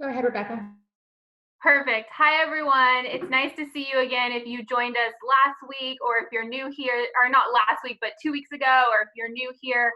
Go ahead, Rebecca. Perfect. Hi, everyone. It's nice to see you again. If you joined us last week, or if you're new here, or not last week, but 2 weeks ago, or if you're new here,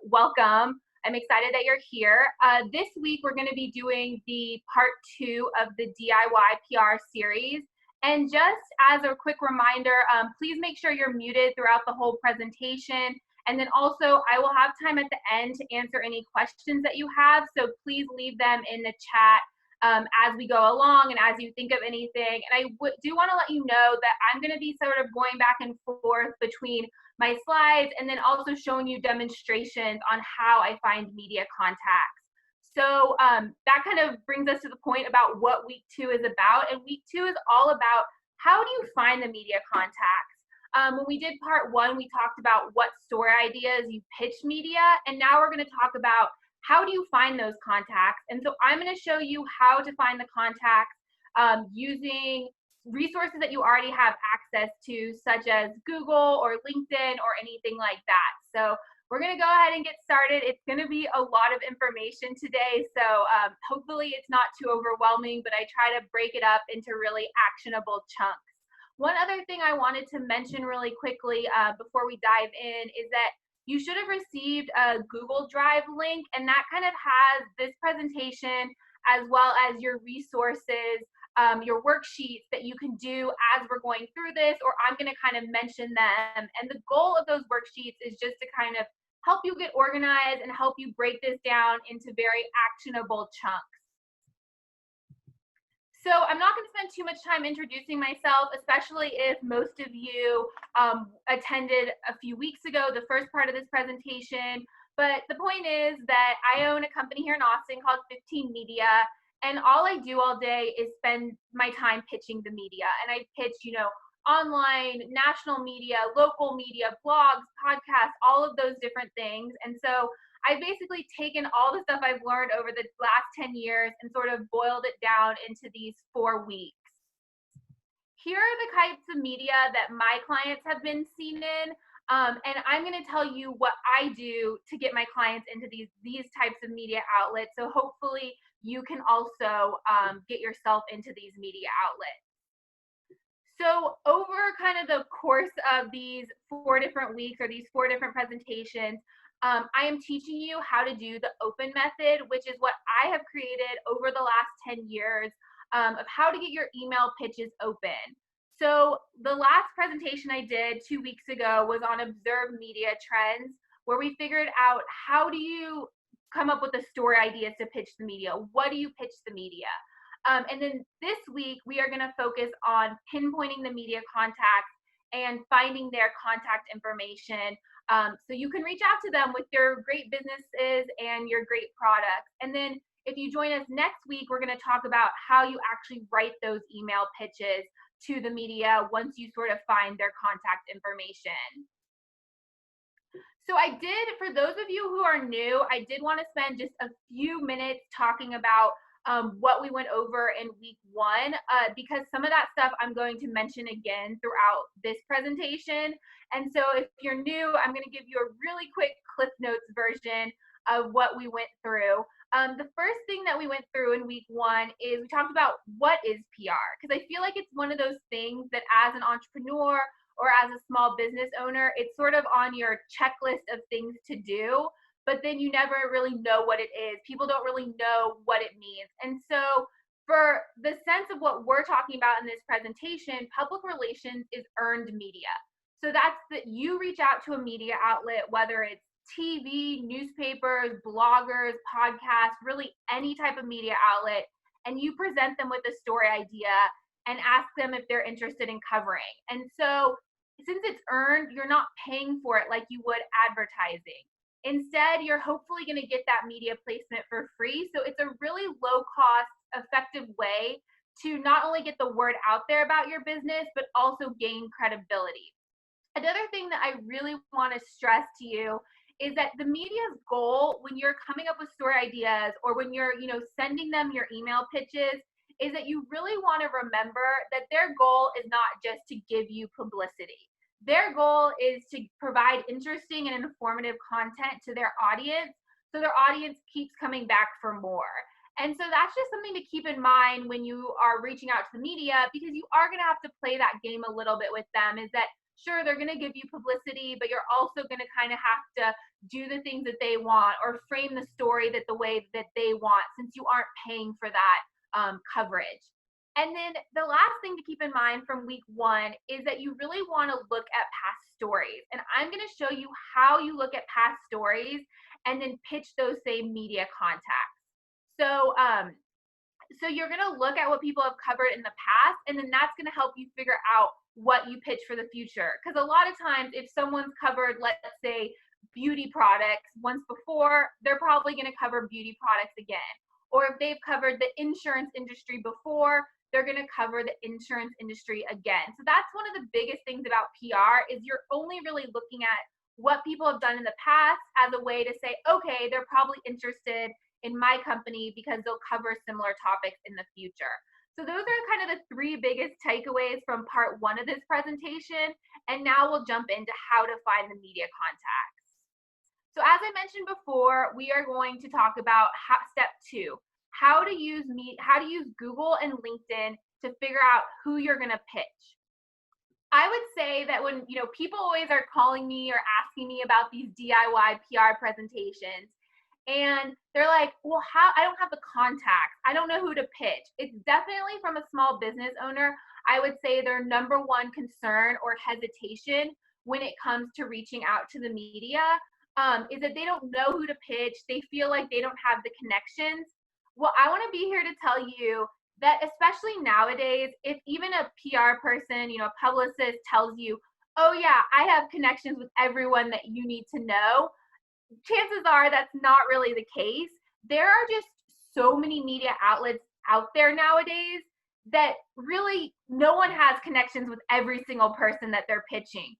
welcome. I'm excited that you're here. This week, we're going to be doing the part 2 of the DIY PR series. And just as a quick reminder, please make sure you're muted throughout the whole presentation. And then also, I will have time at the end to answer any questions that you have. So please leave them in the chat as we go along and as you think of anything. And I do want to let you know that I'm going to be sort of going back and forth between my slides and then also showing you demonstrations on how I find media contacts. So that kind of brings us to the point about what week 2 is about. And week 2 is all about how do you find the media contacts? When we did part 1, we talked about what story ideas you pitch media. And now we're going to talk about how do you find those contacts? And so I'm going to show you how to find the contacts using resources that you already have access to, such as Google or LinkedIn or anything like that. So we're going to go ahead and get started. It's going to be a lot of information today, so hopefully it's not too overwhelming, but I try to break it up into really actionable chunks. One other thing I wanted to mention really quickly before we dive in is that you should have received a Google Drive link, and that kind of has this presentation as well as your resources, your worksheets that you can do as we're going through this, or I'm going to kind of mention them. And the goal of those worksheets is just to kind of help you get organized and help you break this down into very actionable chunks. So I'm not going to spend too much time introducing myself, especially if most of you attended a few weeks ago, the first part of this presentation. But the point is that I own a company here in Austin called 15 Media, and all I do all day is spend my time pitching the media. And I pitch, online, national media, local media, blogs, podcasts, all of those different things. And so I've basically taken all the stuff I've learned over the last 10 years and sort of boiled it down into these 4 weeks. Here are the types of media that my clients have been seen in, and I'm going to tell you what I do to get my clients into these types of media outlets. So hopefully you can also get yourself into these media outlets. So over kind of the course of these 4 different weeks or these 4 different presentations, I am teaching you how to do the open method, which is what I have created over the last 10 years of how to get your email pitches open. So the last presentation I did 2 weeks ago was on observed media trends, where we figured out how do you come up with the story ideas to pitch the media? What do you pitch the media? And then this week, we are going to focus on pinpointing the media contacts and finding their contact information so you can reach out to them with your great businesses and your great products. And then if you join us next week, we're going to talk about how you actually write those email pitches to the media once you sort of find their contact information. So I did, for those of you who are new, I did want to spend just a few minutes talking about what we went over in week 1, because some of that stuff I'm going to mention again throughout this presentation. And so if you're new, I'm going to give you a really quick Cliff Notes version of what we went through. The first thing that we went through in week 1 is we talked about what is PR, because I feel like it's one of those things that as an entrepreneur or as a small business owner, it's sort of on your checklist of things to do, but then you never really know what it is. People don't really know what it means. And so for the sense of what we're talking about in this presentation, public relations is earned media. So that's that you reach out to a media outlet, whether it's TV, newspapers, bloggers, podcasts, really any type of media outlet, and you present them with a story idea and ask them if they're interested in covering. And so since it's earned, you're not paying for it like you would advertising. Instead, you're hopefully going to get that media placement for free. So it's a really low cost, effective way to not only get the word out there about your business, but also gain credibility. Another thing that I really want to stress to you is that the media's goal when you're coming up with story ideas or when you're, sending them your email pitches is that you really want to remember that their goal is not just to give you publicity. Their goal is to provide interesting and informative content to their audience so their audience keeps coming back for more. And so that's just something to keep in mind when you are reaching out to the media, because you are going to have to play that game a little bit with them. Is that sure, they're going to give you publicity, but you're also going to kind of have to do the things that they want or frame the story that the way that they want, since you aren't paying for that coverage. And then the last thing to keep in mind from week one is that you really want to look at past stories. And I'm going to show you how you look at past stories and then pitch those same media contacts. So, so you're going to look at what people have covered in the past, and then that's going to help you figure out what you pitch for the future. Because a lot of times, if someone's covered, let's say, beauty products once before, they're probably going to cover beauty products again. Or if they've covered the insurance industry before, they're going to cover the insurance industry again. So that's one of the biggest things about PR, is you're only really looking at what people have done in the past as a way to say, okay, they're probably interested in my company because they'll cover similar topics in the future. So those are kind of the three biggest takeaways from part one of this presentation. And now we'll jump into how to find the media contacts. So as I mentioned before, we are going to talk about step two, how to use Google and LinkedIn to figure out who you're going to pitch. I would say that when, people always are calling me or asking me about these DIY PR presentations, and they're like, well, I don't have the contacts. I don't know who to pitch. It's definitely, from a small business owner, I would say their number one concern or hesitation when it comes to reaching out to the media is that they don't know who to pitch. They feel like they don't have the connections. Well, I want to be here to tell you that, especially nowadays, if even a PR person, a publicist tells you, oh yeah, I have connections with everyone that you need to know, chances are that's not really the case. There are just so many media outlets out there nowadays that really no one has connections with every single person that they're pitching.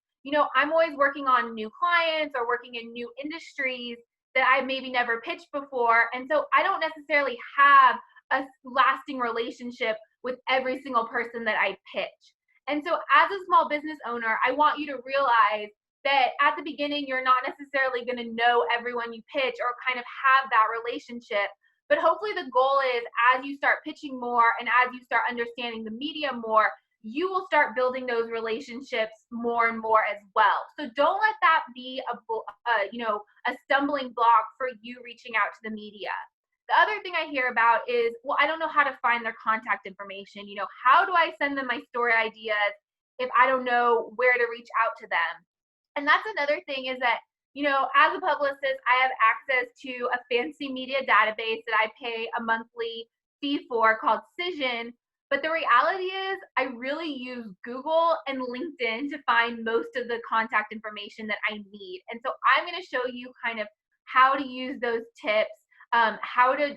I'm always working on new clients or working in new industries that I maybe never pitched before. And so I don't necessarily have a lasting relationship with every single person that I pitch. And so as a small business owner, I want you to realize that at the beginning, you're not necessarily going to know everyone you pitch or kind of have that relationship. But hopefully the goal is, as you start pitching more and as you start understanding the media more, you will start building those relationships more and more as well. So don't let that be a stumbling block for you reaching out to the media. The other thing I hear about is, well, I don't know how to find their contact information. How do I send them my story ideas if I don't know where to reach out to them? And that's another thing, is that, as a publicist, I have access to a fancy media database that I pay a monthly fee for called Cision. But the reality is, I really use Google and LinkedIn to find most of the contact information that I need. And so I'm going to show you kind of how to use those tips, how to,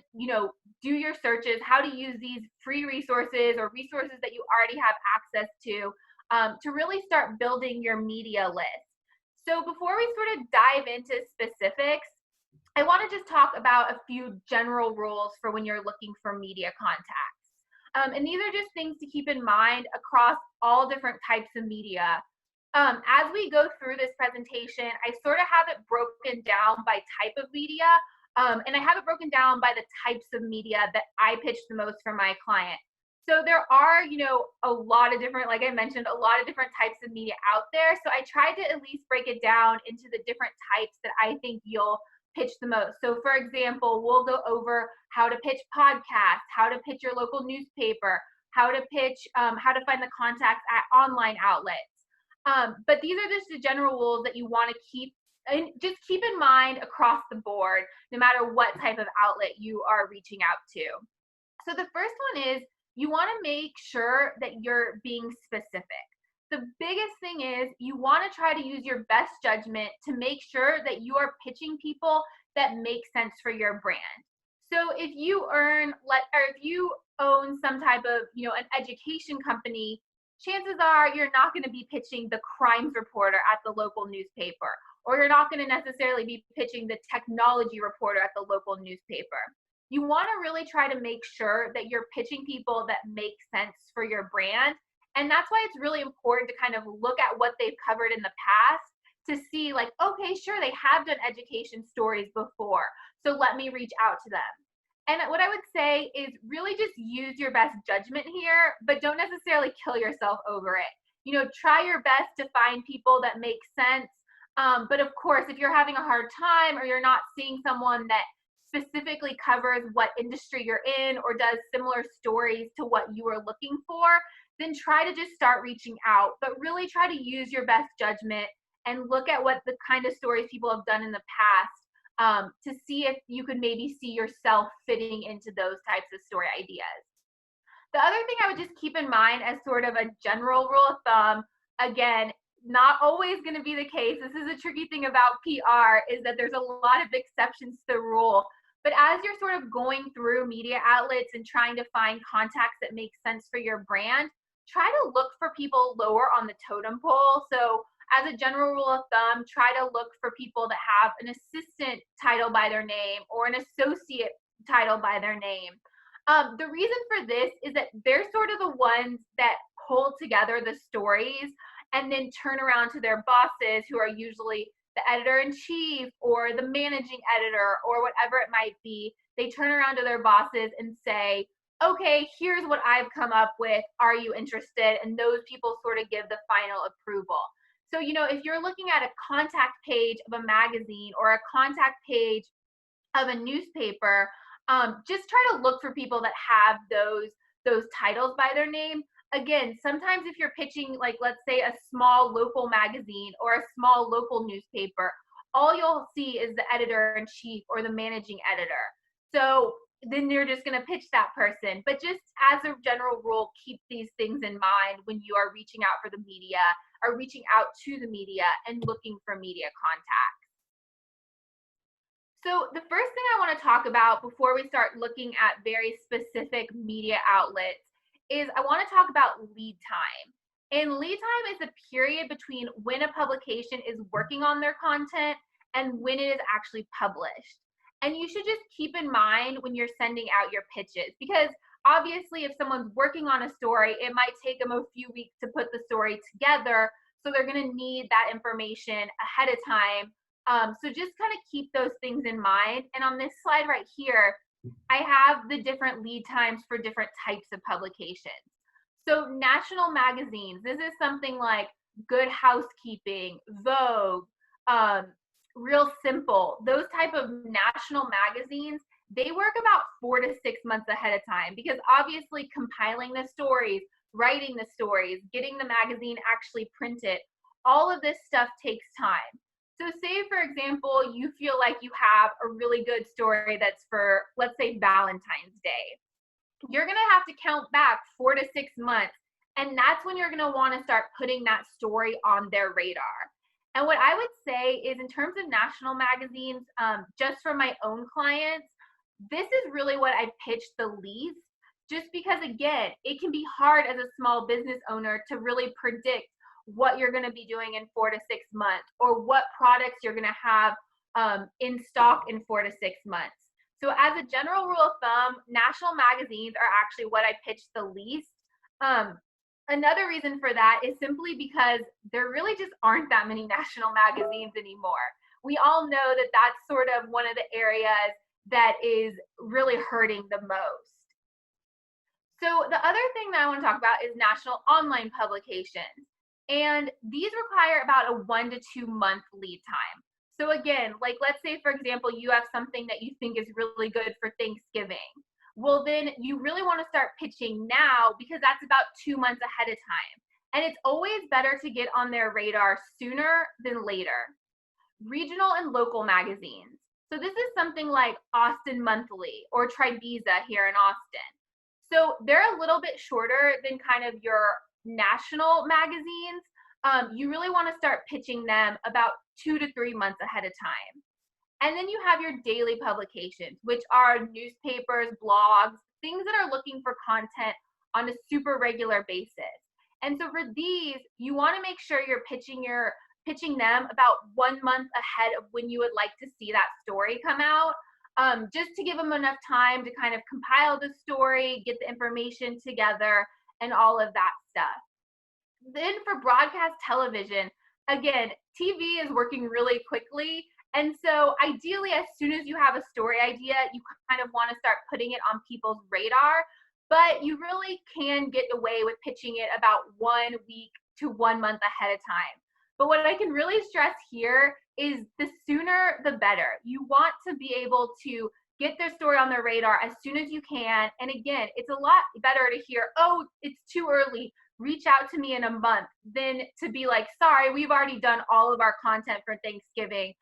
do your searches, how to use these free resources or resources that you already have access to really start building your media list. So before we sort of dive into specifics, I want to just talk about a few general rules for when you're looking for media contacts. And these are just things to keep in mind across all different types of media. As we go through this presentation, I sort of have it broken down by type of media, and I have it broken down by the types of media that I pitch the most for my client. So there are, a lot of different, like I mentioned, a lot of different types of media out there. So I tried to at least break it down into the different types that I think you'll pitch the most. So for example, we'll go over how to pitch podcasts, how to pitch your local newspaper, how to pitch, how to find the contacts at online outlets. But these are just the general rules that you want to keep in mind across the board, no matter what type of outlet you are reaching out to. So the first one is, you want to make sure that you're being specific. The biggest thing is, you want to try to use your best judgment to make sure that you are pitching people that make sense for your brand. So if you own some type of, an education company, chances are you're not going to be pitching the crimes reporter at the local newspaper, or you're not going to necessarily be pitching the technology reporter at the local newspaper. You want to really try to make sure that you're pitching people that make sense for your brand. And that's why it's really important to kind of look at what they've covered in the past to see, like, okay, sure, they have done education stories before, so let me reach out to them. And what I would say is really just use your best judgment here, but don't necessarily kill yourself over it. You know, try your best to find people that make sense. But of course, if you're having a hard time or you're not seeing someone that specifically covers what industry you're in or does similar stories to what you are looking for, then try to just start reaching out. But really try to use your best judgment and look at what the kind of stories people have done in the past, to see if you could maybe see yourself fitting into those types of story ideas. The other thing I would just keep in mind as sort of a general rule of thumb, again, not always going to be the case. This is a tricky thing about PR, is that there's a lot of exceptions to the rule. But as you're sort of going through media outlets and trying to find contacts that make sense for your brand, try to look for people lower on the totem pole. So as a general rule of thumb, try to look for people that have an assistant title by their name or an associate title by their name. The reason for this is that they're sort of the ones that hold together the stories and then turn around to their bosses, who are usually the editor-in-chief or the managing editor or whatever it might be. They turn around to their bosses and say, okay, here's what I've come up with. Are you interested? And those people sort of give the final approval. So, you know, if you're looking at a contact page of a magazine or a contact page of a newspaper, just try to look for people that have those titles by their name. Again, sometimes if you're pitching, like, let's say a small local magazine or a small local newspaper, all you'll see is the editor-in-chief or the managing editor. So then you're just going to pitch that person. But just as a general rule, keep these things in mind when you are reaching out for the media or reaching out to the media and looking for media contacts. So the first thing I want to talk about before we start looking at very specific media outlets is I want to talk about lead time. And lead time is the period between when a publication is working on their content and when it is actually published. And you should just keep in mind when you're sending out your pitches, because obviously if someone's working on a story, it might take them a few weeks to put the story together. So they're going to need that information ahead of time. So just kind of keep those things in mind. And on this slide right here, I have the different lead times for different types of publications. So national magazines, this is something like Good Housekeeping, Vogue, Real Simple. Those type of national magazines, they work about 4 to 6 months ahead of time, because obviously compiling the stories, writing the stories, getting the magazine actually printed, all of this stuff takes time. So say, for example, you feel like you have a really good story that's for, let's say, Valentine's Day. You're going to have to count back 4 to 6 months. And that's when you're going to want to start putting that story on their radar. And what I would say is, in terms of national magazines, just for my own clients, this is really what I pitch the least, just because, again, it can be hard as a small business owner to really predict what you're going to be doing in 4 to 6 months, or what products you're going to have in stock in 4 to 6 months. So as a general rule of thumb, national magazines are actually what I pitch the least. Another reason for that is simply because there really just aren't that many national magazines anymore. We all know that that's sort of one of the areas that is really hurting the most. So the other thing that I want to talk about is national online publications. And these require about a 1 to 2 month lead time. So again, like, let's say, for example, you have something that you think is really good for Thanksgiving. Well, then you really want to start pitching now, because that's about 2 months ahead of time. And it's always better to get on their radar sooner than later. Regional and local magazines. So this is something like Austin Monthly or Tribeca here in Austin. So they're a little bit shorter than kind of your national magazines. You really want to start pitching them about 2 to 3 months ahead of time. And then you have your daily publications, which are newspapers, blogs, things that are looking for content on a super regular basis. And so for these, you want to make sure you're pitching them about 1 month ahead of when you would like to see that story come out, just to give them enough time to kind of compile the story, get the information together, and all of that stuff. Then for broadcast television, again, TV is working really quickly, And so ideally, as soon as you have a story idea, you kind of want to start putting it on people's radar, but you really can get away with pitching it about 1 week to 1 month ahead of time. But what I can really stress here is the sooner the better. You want to be able to get their story on their radar as soon as you can. And again, it's a lot better to hear, oh, it's too early, reach out to me in a month, than to be like, sorry, we've already done all of our content for Thanksgiving.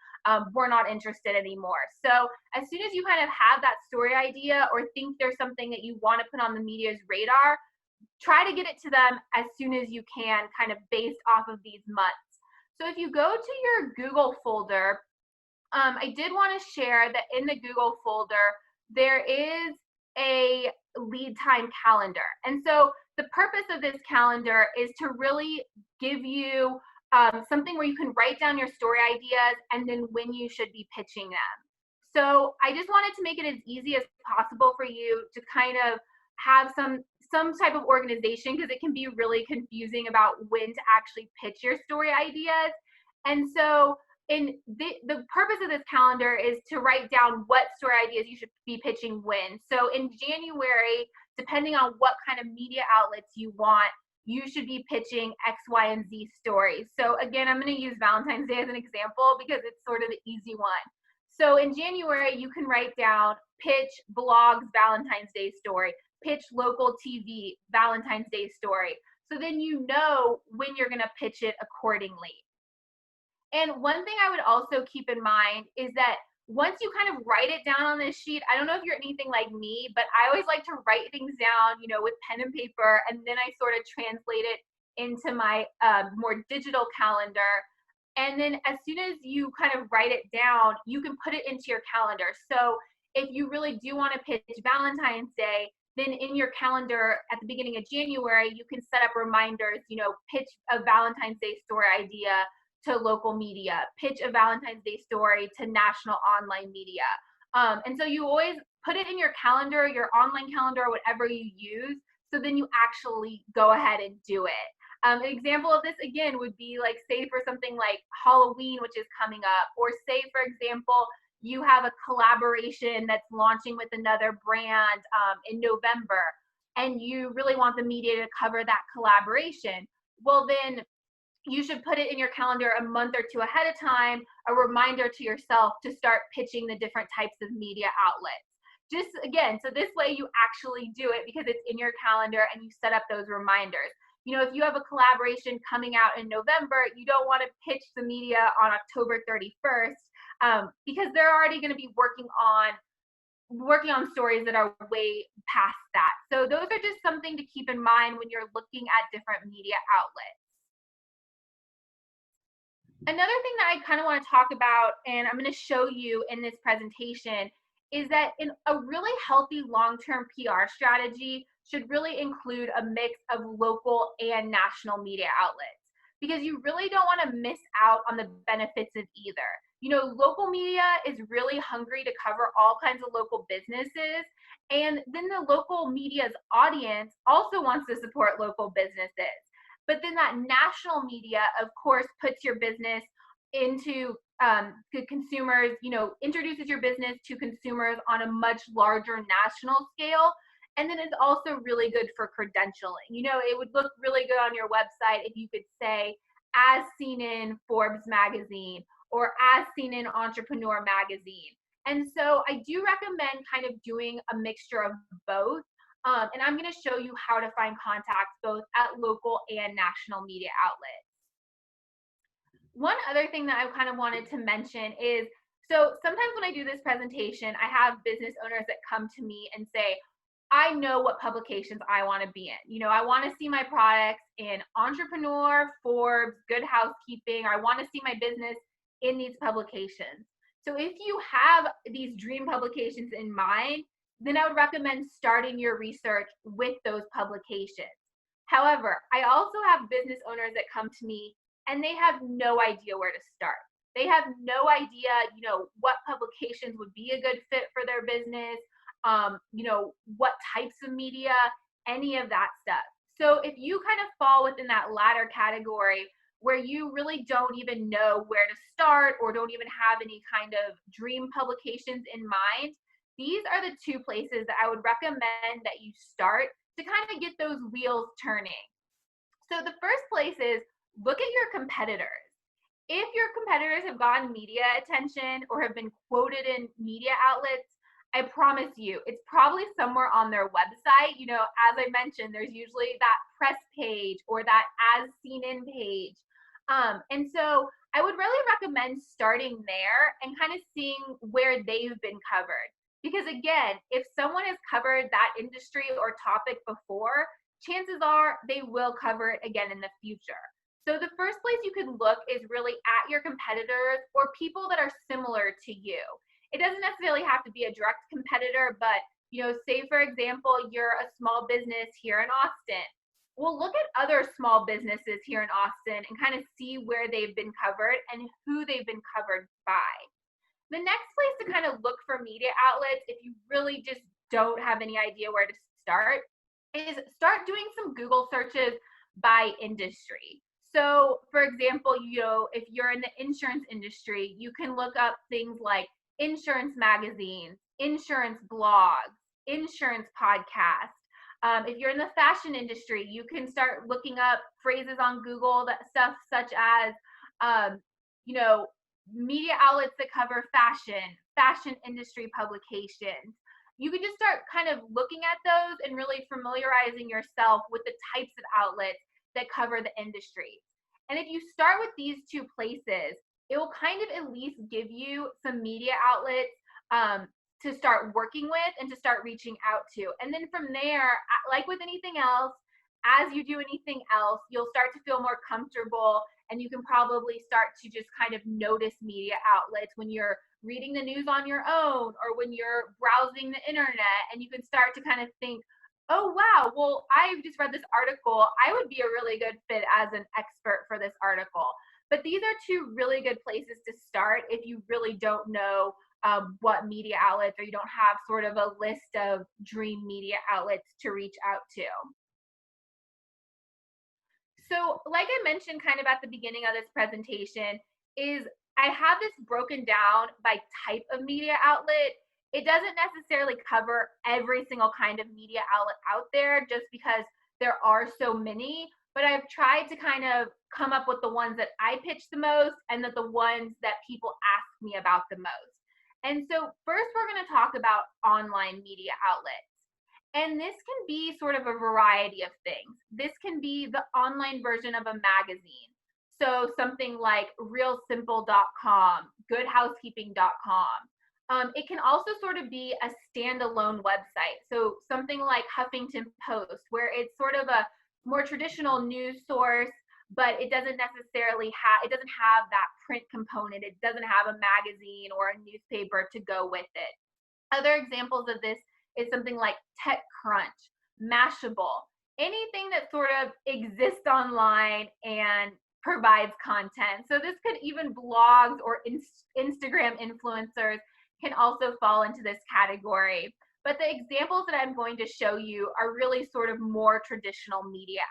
We're not interested anymore. So as soon as you kind of have that story idea or think there's something that you want to put on the media's radar, try to get it to them as soon as you can, kind of based off of these months. So if you go to your Google folder, I did want to share that in the Google folder, there is a lead time calendar. And so the purpose of this calendar is to really give you something where you can write down your story ideas and then when you should be pitching them. So I just wanted to make it as easy as possible for you to kind of have some type of organization, because it can be really confusing about when to actually pitch your story ideas. And so the purpose of this calendar is to write down what story ideas you should be pitching when. So in January, depending on what kind of media outlets you want, you should be pitching X, Y, and Z stories. So again, I'm going to use Valentine's Day as an example because it's sort of the easy one. So in January, you can write down pitch blogs Valentine's Day story, pitch local TV Valentine's Day story. So then you know when you're going to pitch it accordingly. And one thing I would also keep in mind is that once you kind of write it down on this sheet, I don't know if you're anything like me, but I always like to write things down, with pen and paper, and then I sort of translate it into my more digital calendar. And then as soon as you kind of write it down, you can put it into your calendar. So if you really do want to pitch Valentine's Day, then in your calendar at the beginning of January, you can set up reminders, pitch a Valentine's Day story idea to local media, pitch a Valentine's Day story to national online media. And so you always put it in your calendar, your online calendar, whatever you use, so then you actually go ahead and do it. An example of this, again, would be like, say for something like Halloween, which is coming up, or say, for example, you have a collaboration that's launching with another brand in November, and you really want the media to cover that collaboration. Well, then you should put it in your calendar a month or two ahead of time, a reminder to yourself to start pitching the different types of media outlets. Just again, so this way you actually do it because it's in your calendar and you set up those reminders. If you have a collaboration coming out in November, you don't want to pitch the media on October 31st because they're already going to be working on stories that are way past that. So those are just something to keep in mind when you're looking at different media outlets. Another thing that I kind of want to talk about, and I'm going to show you in this presentation, is that in a really healthy long-term PR strategy should really include a mix of local and national media outlets, because you really don't want to miss out on the benefits of either. Local media is really hungry to cover all kinds of local businesses, and then the local media's audience also wants to support local businesses. But then that national media, of course, puts your business into consumers, introduces your business to consumers on a much larger national scale. And then it's also really good for credentialing. It would look really good on your website if you could say, as seen in Forbes magazine or as seen in Entrepreneur magazine. And so I do recommend kind of doing a mixture of both. And I'm going to show you how to find contacts both at local and national media outlets. One other thing that I kind of wanted to mention is, so sometimes when I do this presentation, I have business owners that come to me and say, I know what publications I want to be in. I want to see my products in Entrepreneur, Forbes, Good Housekeeping, or I want to see my business in these publications. So if you have these dream publications in mind, then I would recommend starting your research with those publications. However, I also have business owners that come to me and they have no idea where to start. They have no idea, what publications would be a good fit for their business, what types of media, any of that stuff. So if you kind of fall within that latter category where you really don't even know where to start or don't even have any kind of dream publications in mind, these are the two places that I would recommend that you start to kind of get those wheels turning. So the first place is look at your competitors. If your competitors have gotten media attention or have been quoted in media outlets, I promise you, it's probably somewhere on their website. You know, as I mentioned, there's usually that press page or that as seen in page. And so I would really recommend starting there and kind of seeing where they've been covered. Because again, if someone has covered that industry or topic before, chances are they will cover it again in the future. So the first place you can look is really at your competitors or people that are similar to you. It doesn't necessarily have to be a direct competitor, but you know, say for example, you're a small business here in Austin. Well, look at other small businesses here in Austin and kind of see where they've been covered and who they've been covered by. The next place to kind of look for media outlets, if you really just don't have any idea where to start, is start doing some Google searches by industry. So for example, you know, if you're in the insurance industry, you can look up things like insurance magazines, insurance blogs, insurance podcasts. If you're in the fashion industry, you can start looking up phrases on Google, that stuff such as, you know, media outlets that cover fashion industry publications. You could just start kind of looking at those and really familiarizing yourself with the types of outlets that cover the industry. And if you start with these two places, it will kind of at least give you some media outlets to start working with and to start reaching out to. And then from there, like with anything else, as you do anything else, you'll start to feel more comfortable and you can probably start to just kind of notice media outlets when you're reading the news on your own or when you're browsing the internet, and you can start to kind of think, oh wow, well, I've just read this article. I would be a really good fit as an expert for this article. But these are two really good places to start if you really don't know what media outlets, or you don't have sort of a list of dream media outlets to reach out to. So like I mentioned kind of at the beginning of this presentation, is I have this broken down by type of media outlet. It doesn't necessarily cover every single kind of media outlet out there just because there are so many, but I've tried to kind of come up with the ones that I pitch the most and that the ones that people ask me about the most. And so first we're going to talk about online media outlets. And this can be sort of a variety of things. This can be the online version of a magazine. So something like realsimple.com, goodhousekeeping.com. It can also sort of be a standalone website. So something like Huffington Post, where it's sort of a more traditional news source, but it doesn't necessarily have, it doesn't have that print component. It doesn't have a magazine or a newspaper to go with it. Other examples of this is something like TechCrunch, Mashable, anything that sort of exists online and provides content. So this could even blogs or Instagram influencers can also fall into this category. But the examples that I'm going to show you are really sort of more traditional media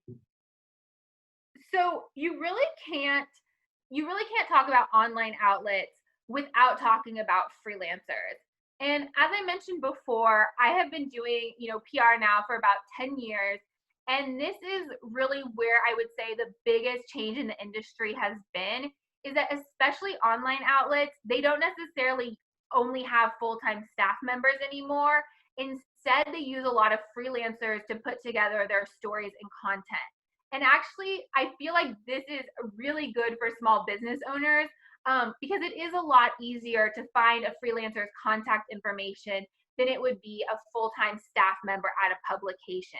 outlets. So you really can't talk about online outlets without talking about freelancers. And as I mentioned before, I have been doing, you know, PR now for about 10 years. And this is really where I would say the biggest change in the industry has been, is that especially online outlets, they don't necessarily only have full-time staff members anymore. Instead, they use a lot of freelancers to put together their stories and content. And actually, I feel like this is really good for small business owners because it is a lot easier to find a freelancer's contact information than it would be a full-time staff member at a publication.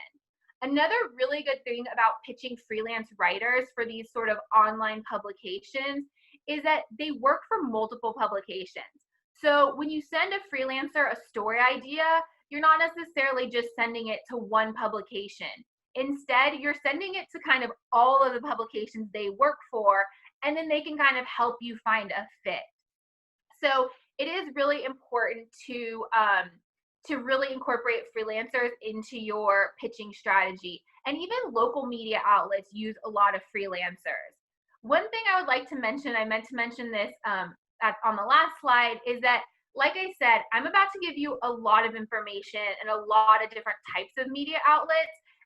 Another really good thing about pitching freelance writers for these sort of online publications is that they work for multiple publications. So when you send a freelancer a story idea, you're not necessarily just sending it to one publication. Instead, you're sending it to kind of all of the publications they work for, and then they can kind of help you find a fit. So it is really important to really incorporate freelancers into your pitching strategy. And even local media outlets use a lot of freelancers. One thing I would like to mention, I meant to mention this on the last slide, is that, like I said, I'm about to give you a lot of information and a lot of different types of media outlets.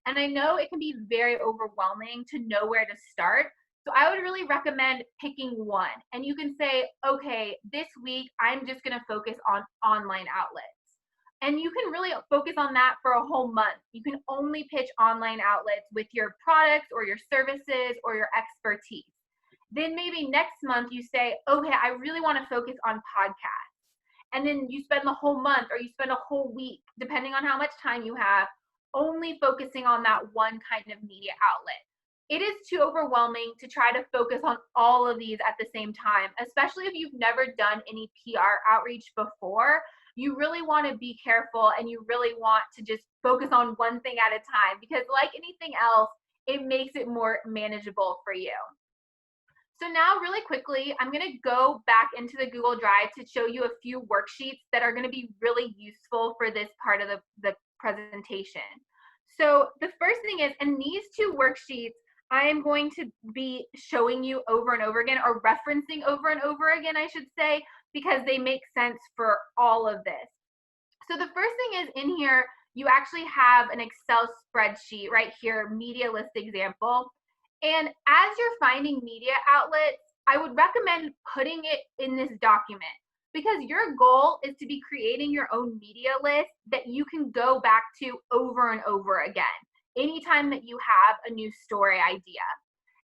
And I know it can be very overwhelming to know where to start. So I would really recommend picking one. And you can say, okay, this week I'm just going to focus on online outlets. And you can really focus on that for a whole month. You can only pitch online outlets with your products or your services or your expertise. Then maybe next month you say, okay, I really want to focus on podcasts. And then you spend the whole month or you spend a whole week, depending on how much time you have, only focusing on that one kind of media outlet. It is too overwhelming to try to focus on all of these at the same time, especially if you've never done any PR outreach before. You really want to be careful and you really want to just focus on one thing at a time, because like anything else, it makes it more manageable for you. So now really quickly, I'm going to go back into the Google Drive to show you a few worksheets that are going to be really useful for this part of the presentation. So the first thing is, in these two worksheets, I am going to be showing you over and over again, or referencing over and over again, I should say, because they make sense for all of this. So the first thing is, in here, you actually have an Excel spreadsheet right here, media list example. And as you're finding media outlets, I would recommend putting it in this document, because your goal is to be creating your own media list that you can go back to over and over again, anytime that you have a new story idea.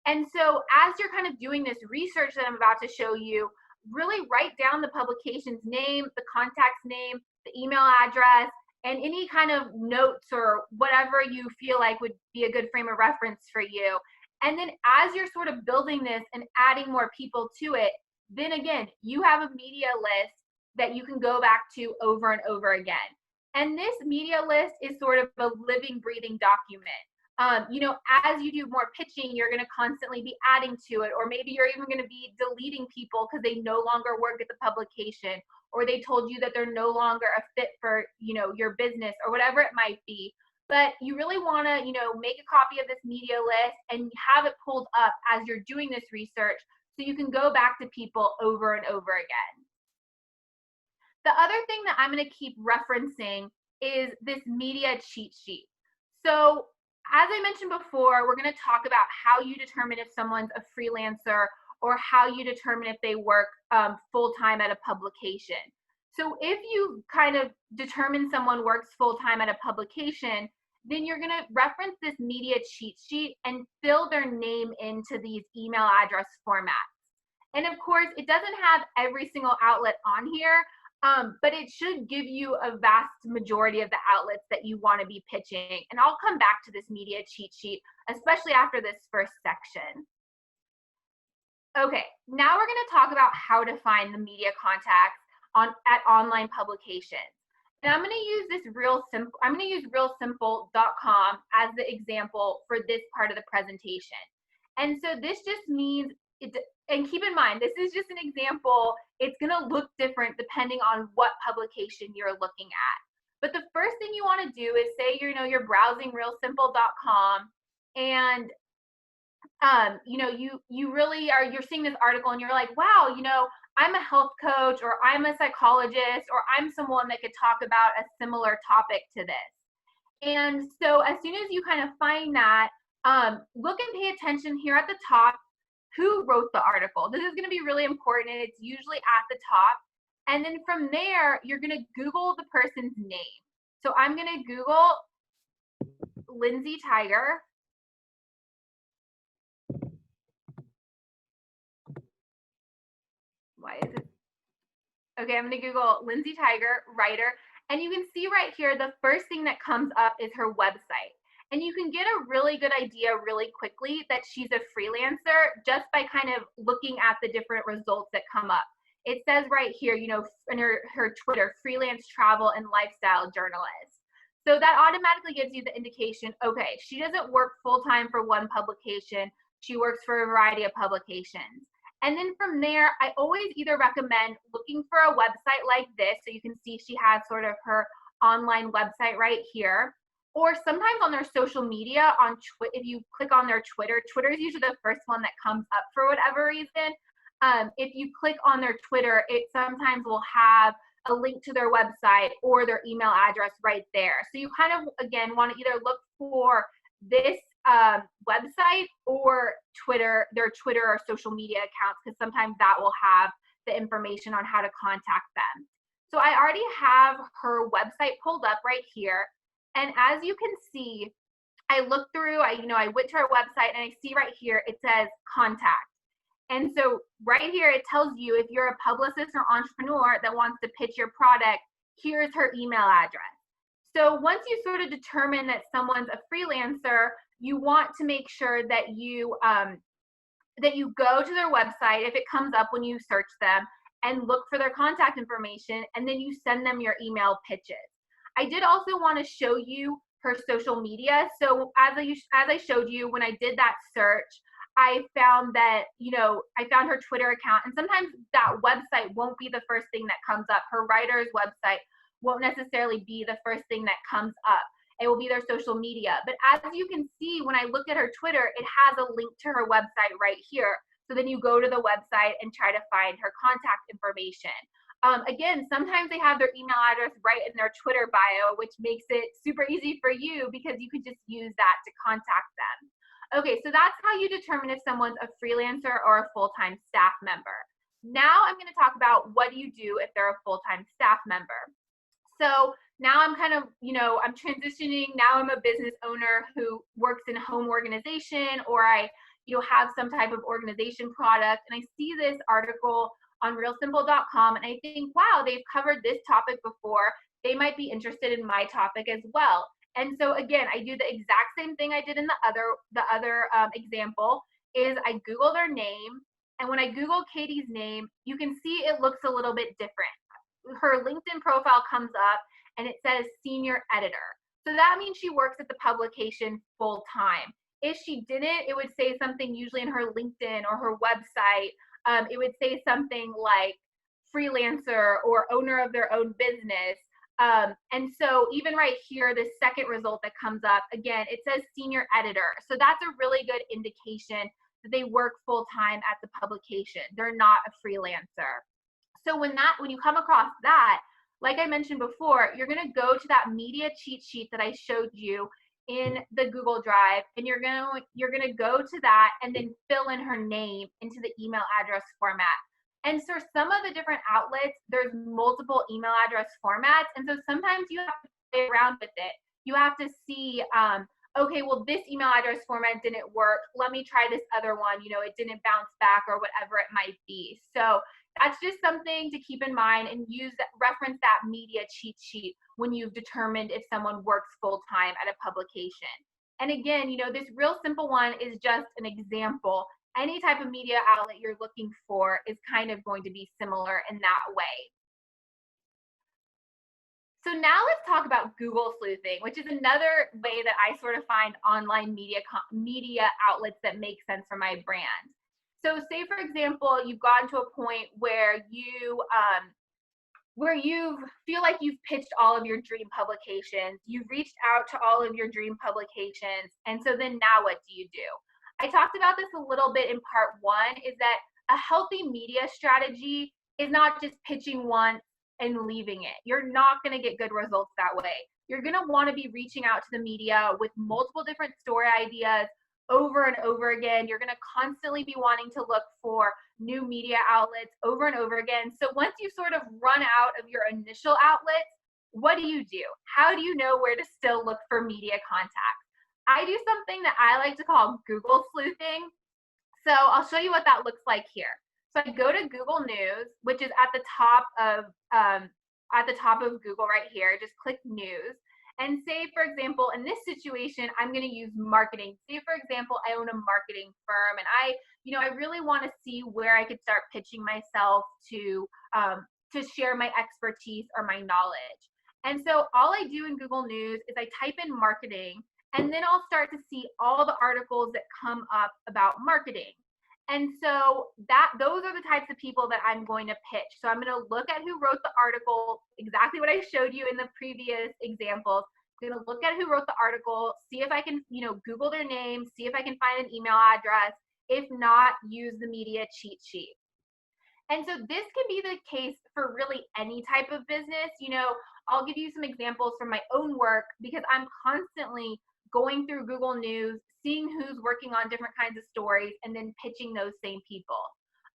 And so as you're kind of doing this research that I'm about to show you, really write down the publication's name, the contact's name, the email address, and any kind of notes or whatever you feel like would be a good frame of reference for you. And then as you're sort of building this and adding more people to it, then again, you have a media list that you can go back to over and over again. And this media list is sort of a living, breathing document. You know, as you do more pitching, you're going to constantly be adding to it, or maybe you're even going to be deleting people because they no longer work at the publication, or they told you that they're no longer a fit for, you know, your business, or whatever it might be. But you really want to, you know, make a copy of this media list and have it pulled up as you're doing this research, so you can go back to people over and over again. The other thing that I'm going to keep referencing is this media cheat sheet. So as I mentioned before, we're going to talk about how you determine if someone's a freelancer, or how you determine if they work full-time at a publication. So if you kind of determine someone works full-time at a publication, then you're going to reference this media cheat sheet and fill their name into these email address formats. And of course, it doesn't have every single outlet on here, but it should give you a vast majority of the outlets that you want to be pitching. And I'll come back to this media cheat sheet, especially after this first section. Okay, now we're going to talk about how to find the media contacts at online publications. And I'm going to use this realsimple.com as the example for this part of the presentation. And so this just means, and keep in mind, this is just an example. It's going to look different depending on what publication you're looking at. But the first thing you want to do is say, you know, you're browsing realsimple.com, and you know, you're seeing this article and you're like, wow, you know, I'm a health coach, or I'm a psychologist, or I'm someone that could talk about a similar topic to this. And so as soon as you kind of find that, look and pay attention here at the top, who wrote the article. This is going to be really important, and it's usually at the top. And then from there, you're going to Google the person's name. So I'm going to Google Lindsay Tiger. Why is it? Okay, I'm going to Google Lindsay Tiger, writer. And you can see right here, the first thing that comes up is her website. And you can get a really good idea really quickly that she's a freelancer just by kind of looking at the different results that come up. It says right here, you know, in her Twitter, freelance travel and lifestyle journalist. So that automatically gives you the indication, okay, she doesn't work full-time for one publication. She works for a variety of publications. And then from there, I always either recommend looking for a website like this, so you can see she has sort of her online website right here, or sometimes on their social media on if you click on their Twitter is usually the first one that comes up for whatever reason. If you click on their Twitter, it sometimes will have a link to their website or their email address right there. So you kind of, again, want to either look for this website or their Twitter or social media accounts, because sometimes that will have the information on how to contact them. So I already have her website pulled up right here. And as you can see, I looked through, I went to her website and I see right here, it says contact. And so right here, it tells you if you're a publicist or entrepreneur that wants to pitch your product, here's her email address. So once you sort of determine that someone's a freelancer, you want to make sure that you go to their website if it comes up when you search them and look for their contact information, and then you send them your email pitches. I did also want to show you her social media. So as I showed you, when I did that search, I found that, I found her Twitter account, and sometimes that website won't be the first thing that comes up. Her writer's website won't necessarily be the first thing that comes up. It will be their social media. But as you can see, when I looked at her Twitter, it has a link to her website right here. So then you go to the website and try to find her contact information. Again, sometimes they have their email address right in their Twitter bio, which makes it super easy for you because you can just use that to contact them. Okay, so that's how you determine if someone's a freelancer or a full-time staff member. Now I'm going to talk about what do you do if they're a full-time staff member. So now I'm kind of, I'm transitioning. Now I'm a business owner who works in a home organization, or I, have some type of organization product, and I see this article on realsimple.com, and I think, wow, they've covered this topic before. They might be interested in my topic as well. And so again, I do the exact same thing I did in the other example. Is I Google their name, and when I Google Katie's name, you can see it looks a little bit different. Her LinkedIn profile comes up and it says senior editor. So that means she works at the publication full time. If she didn't, it would say something usually in her LinkedIn or her website. It would say something like freelancer or owner of their own business. And so even right here, the second result that comes up, again, it says senior editor. So that's a really good indication that they work full time at the publication. They're not a freelancer. So when you come across that, like I mentioned before, you're going to go to that media cheat sheet that I showed you in the Google Drive, and you're going to go to that and then fill in her name into the email address format. And so some of the different outlets, there's multiple email address formats, and so sometimes you have to play around with it. You have to see, okay, well, this email address format didn't work. Let me try this other one. It didn't bounce back or whatever it might be. So that's just something to keep in mind, and reference that media cheat sheet when you've determined if someone works full time at a publication. And again, this real simple one is just an example. Any type of media outlet you're looking for is kind of going to be similar in that way. So now let's talk about Google sleuthing, which is another way that I sort of find online media outlets that make sense for my brand. So say, for example, you've gotten to a point where you feel like you've pitched all of your dream publications, you've reached out to all of your dream publications, and so then now what do you do? I talked about this a little bit in part one, is that a healthy media strategy is not just pitching once and leaving it. You're not going to get good results that way. You're going to want to be reaching out to the media with multiple different story ideas over and over again. You're going to constantly be wanting to look for new media outlets over and over again. So once you sort of run out of your initial outlets, what do? How do you know where to still look for media contacts? I do something that I like to call Google sleuthing. So I'll show you what that looks like here. So I go to Google News, which is at the top of Google right here. Just click News. And say, for example, in this situation, I'm going to use marketing. Say, for example, I own a marketing firm, and I really want to see where I could start pitching myself to share my expertise or my knowledge. And so all I do in Google News is I type in marketing, and then I'll start to see all the articles that come up about marketing. And so those are the types of people that I'm going to pitch. So I'm going to look at who wrote the article, exactly what I showed you in the previous examples. I'm going to look at who wrote the article, see if I can, Google their name, see if I can find an email address. If not, use the media cheat sheet. And so this can be the case for really any type of business. I'll give you some examples from my own work because I'm constantly going through Google News, seeing who's working on different kinds of stories, and then pitching those same people.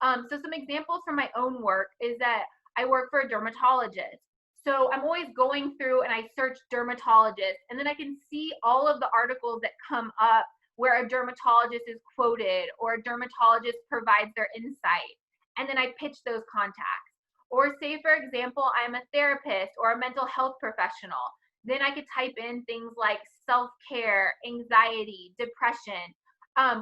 So some examples from my own work is that I work for a dermatologist. So I'm always going through and I search dermatologist, and then I can see all of the articles that come up where a dermatologist is quoted or a dermatologist provides their insight. And then I pitch those contacts. Or say, for example, I'm a therapist or a mental health professional. Then I could type in things like self-care, anxiety, depression,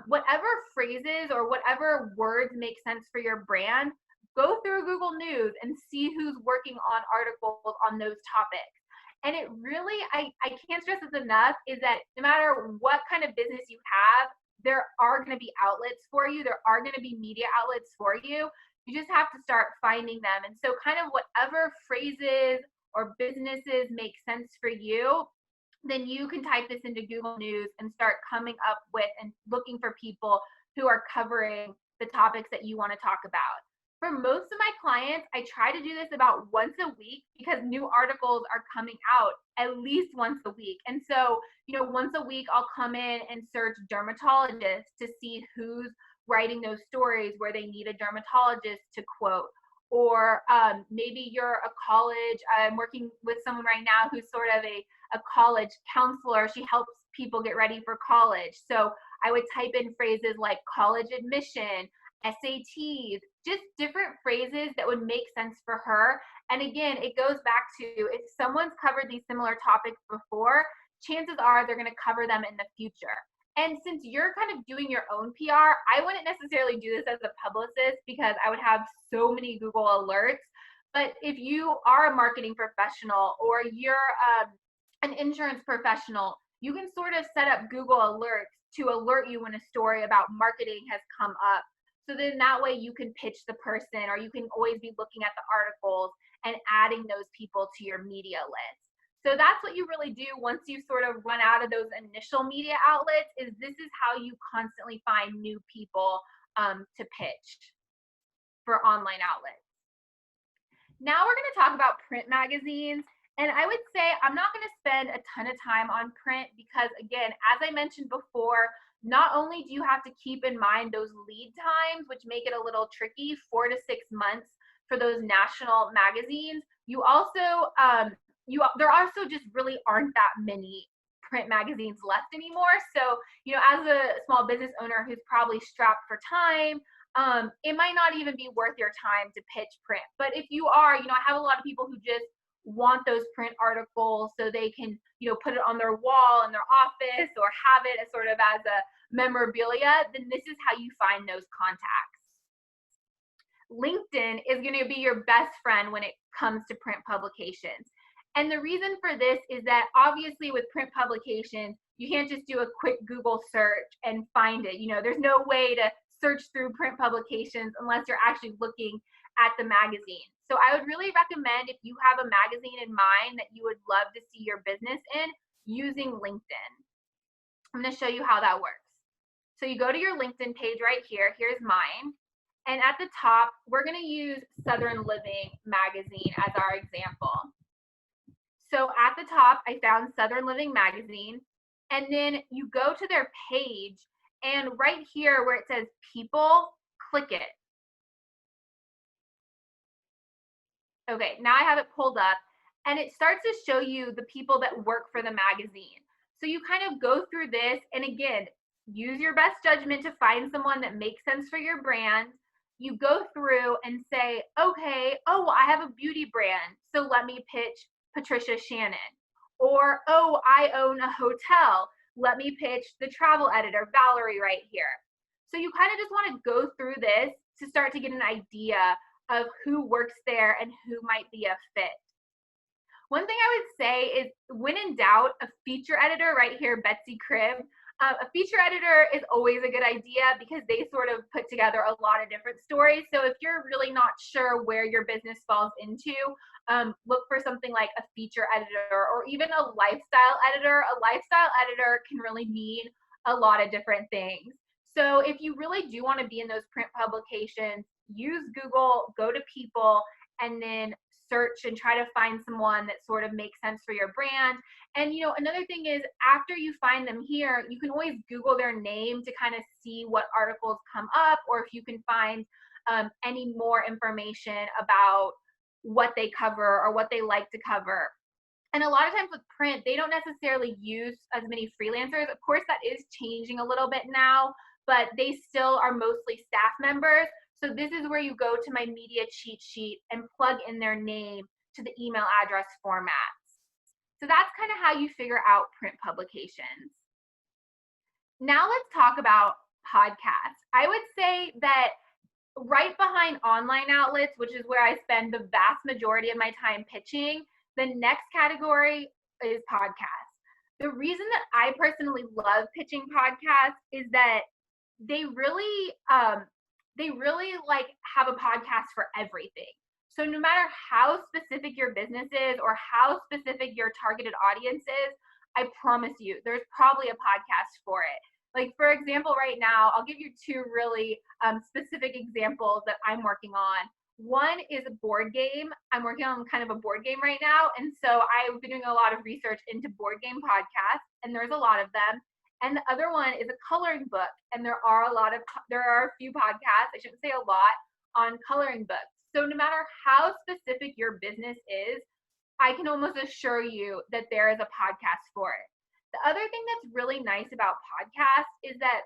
whatever phrases or whatever words make sense for your brand. Go through Google News and see who's working on articles on those topics. And it really, I can't stress this enough, is that no matter what kind of business you have, there are going to be outlets for you. There are going to be media outlets for you. You just have to start finding them. And so kind of whatever phrases or businesses make sense for you, then you can type this into Google News and start coming up with and looking for people who are covering the topics that you want to talk about. For most of my clients, I try to do this about once a week because new articles are coming out at least once a week. And so, once a week, I'll come in and search dermatologists to see who's writing those stories where they need a dermatologist to quote. Or maybe you're a college, I'm working with someone right now who's sort of a college counselor. She helps people get ready for college. So I would type in phrases like college admission, SATs, just different phrases that would make sense for her. And again, it goes back to if someone's covered these similar topics before, chances are they're going to cover them in the future. And since you're kind of doing your own PR, I wouldn't necessarily do this as a publicist because I would have so many Google alerts. But if you are a marketing professional or you're an insurance professional, you can sort of set up Google alerts to alert you when a story about marketing has come up. So then that way you can pitch the person, or you can always be looking at the articles and adding those people to your media list. So that's what you really do once you sort of run out of those initial media outlets, is this is how you constantly find new people to pitch for online outlets. Now we're going to talk about print magazines. And I would say I'm not going to spend a ton of time on print because, again, as I mentioned before, not only do you have to keep in mind those lead times, which make it a little tricky, 4 to 6 months for those national magazines, you also, there also just really aren't that many print magazines left anymore. So, as a small business owner who's probably strapped for time, it might not even be worth your time to pitch print. But if you are, I have a lot of people who just want those print articles so they can, put it on their wall in their office or have it as sort of as a memorabilia, then this is how you find those contacts. LinkedIn is going to be your best friend when it comes to print publications. And the reason for this is that obviously with print publications, you can't just do a quick Google search and find it. There's no way to search through print publications unless you're actually looking at the magazine. So I would really recommend, if you have a magazine in mind that you would love to see your business in, using LinkedIn. I'm going to show you how that works. So you go to your LinkedIn page right here. Here's mine. And at the top, we're going to use Southern Living magazine as our example. So at the top, I found Southern Living magazine. And then you go to their page, and right here where it says people, click it. Okay, now I have it pulled up, and it starts to show you the people that work for the magazine. So you kind of go through this, and again, use your best judgment to find someone that makes sense for your brand. You go through and say, okay, oh, I have a beauty brand, so let me pitch Patricia Shannon. Or, oh, I own a hotel, let me pitch the travel editor, Valerie, right here. So you kind of just want to go through this to start to get an idea of who works there and who might be a fit. One thing I would say is, when in doubt, a feature editor right here, Betsy Cribb, A feature editor is always a good idea because they sort of put together a lot of different stories. So if you're really not sure where your business falls into, look for something like a feature editor or even a lifestyle editor. A lifestyle editor can really mean a lot of different things. So if you really do want to be in those print publications, use Google, go to people, and then search and try to find someone that sort of makes sense for your brand. And another thing is, after you find them here, you can always Google their name to kind of see what articles come up, or if you can find any more information about what they cover or what they like to cover. And a lot of times with print, they don't necessarily use as many freelancers. Of course, that is changing a little bit now, but they still are mostly staff members. So this is where you go to my media cheat sheet and plug in their name to the email address formats. So that's kind of how you figure out print publications. Now let's talk about podcasts. I would say that right behind online outlets, which is where I spend the vast majority of my time pitching, the next category is podcasts. The reason that I personally love pitching podcasts is that they really like have a podcast for everything. So no matter how specific your business is or how specific your targeted audience is, I promise you, there's probably a podcast for it. Like, for example, right now, I'll give you two really specific examples that I'm working on. One is a board game. I'm working on kind of a board game right now. And so I've been doing a lot of research into board game podcasts, and there's a lot of them. And the other one is a coloring book. And there are a few podcasts, I shouldn't say a lot, on coloring books. So no matter how specific your business is, I can almost assure you that there is a podcast for it. The other thing that's really nice about podcasts is that,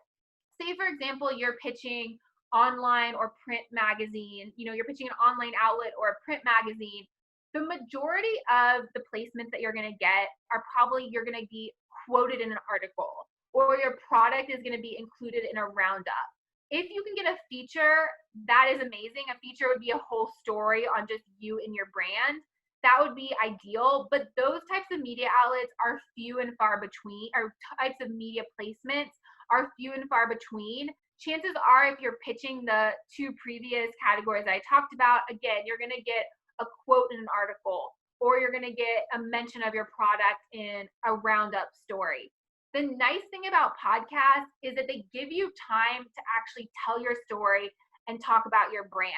say, for example, you're pitching online or print magazine, you're pitching an online outlet or a print magazine, the majority of the placements that you're going to get are probably you're going to be quoted in an article, or your product is going to be included in a roundup. If you can get a feature, that is amazing. A feature would be a whole story on just you and your brand. That would be ideal, but those types of media outlets are few and far between, or types of media placements are few and far between. Chances are, if you're pitching the two previous categories I talked about, again, you're going to get a quote in an article, or you're going to get a mention of your product in a roundup story. The nice thing about podcasts is that they give you time to actually tell your story and talk about your brand.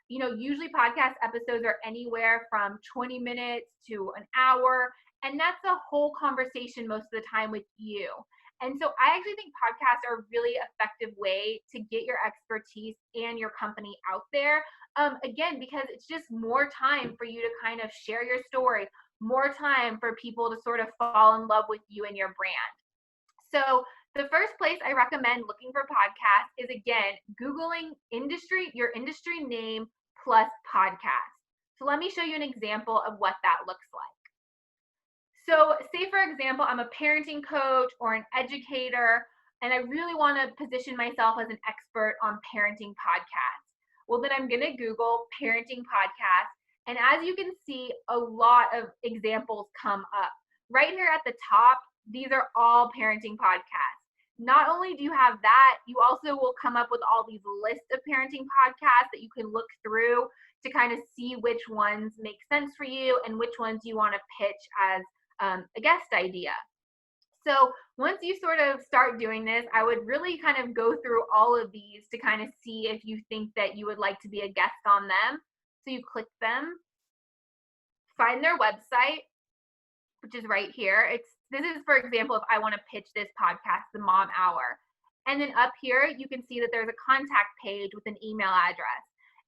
Usually podcast episodes are anywhere from 20 minutes to an hour, and that's a whole conversation most of the time with you. And so I actually think podcasts are a really effective way to get your expertise and your company out there. Again, because it's just more time for you to kind of share your story, more time for people to sort of fall in love with you and your brand. So the first place I recommend looking for podcasts is, again, Googling your industry name plus podcast. So let me show you an example of what that looks like. So say, for example, I'm a parenting coach or an educator, and I really want to position myself as an expert on parenting podcasts. Well, then I'm going to Google parenting podcasts. And as you can see, a lot of examples come up. Right here at the top, these are all parenting podcasts. Not only do you have that, you also will come up with all these lists of parenting podcasts that you can look through to kind of see which ones make sense for you and which ones you want to pitch as a guest idea. So once you sort of start doing this, I would really kind of go through all of these to kind of see if you think that you would like to be a guest on them. So you click them, find their website, which is right here. This is, for example, if I want to pitch this podcast, The Mom Hour. And then up here, you can see that there's a contact page with an email address.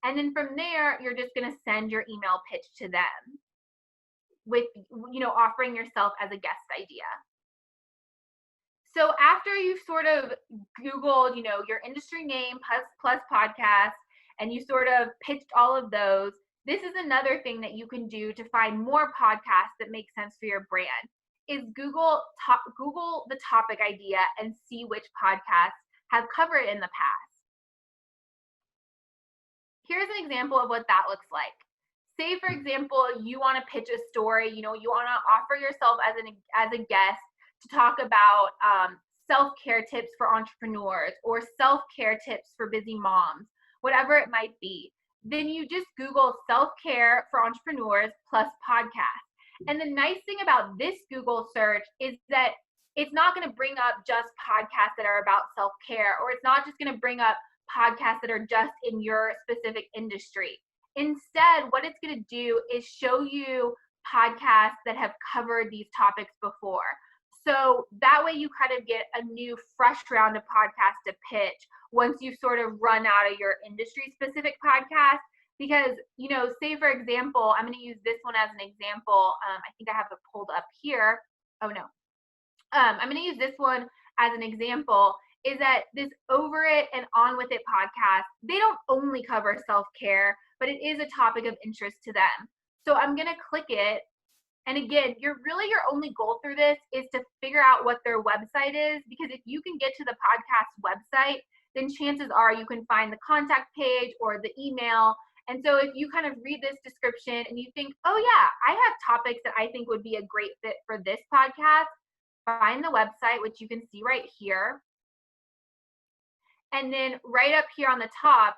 And then from there, you're just going to send your email pitch to them with, offering yourself as a guest idea. So after you've sort of Googled, your industry name plus podcast, and you sort of pitched all of those, this is another thing that you can do to find more podcasts that make sense for your brand, is Google the topic idea and see which podcasts have covered it in the past. Here's an example of what that looks like. Say, for example, you want to pitch a story, you want to offer yourself as a guest to talk about self-care tips for entrepreneurs or self-care tips for busy moms, whatever it might be. Then you just Google self-care for entrepreneurs plus podcast. And the nice thing about this Google search is that it's not going to bring up just podcasts that are about self-care, or it's not just going to bring up podcasts that are just in your specific industry. Instead, what it's going to do is show you podcasts that have covered these topics before. So that way you kind of get a new fresh round of podcasts to pitch once you sort of run out of your industry specific podcast. Because, you know, say for example, I'm going to use this one as an example. I think I have it pulled up here. Oh no. I'm going to use this one as an example, is that this Over It and On With It podcast, they don't only cover self-care, but it is a topic of interest to them. So I'm going to click it. And again, your only goal through this is to figure out what their website is, because if you can get to the podcast website, then chances are you can find the contact page or the email. And so if you kind of read this description and you think, oh yeah, I have topics that I think would be a great fit for this podcast, find the website, which you can see right here. And then right up here on the top,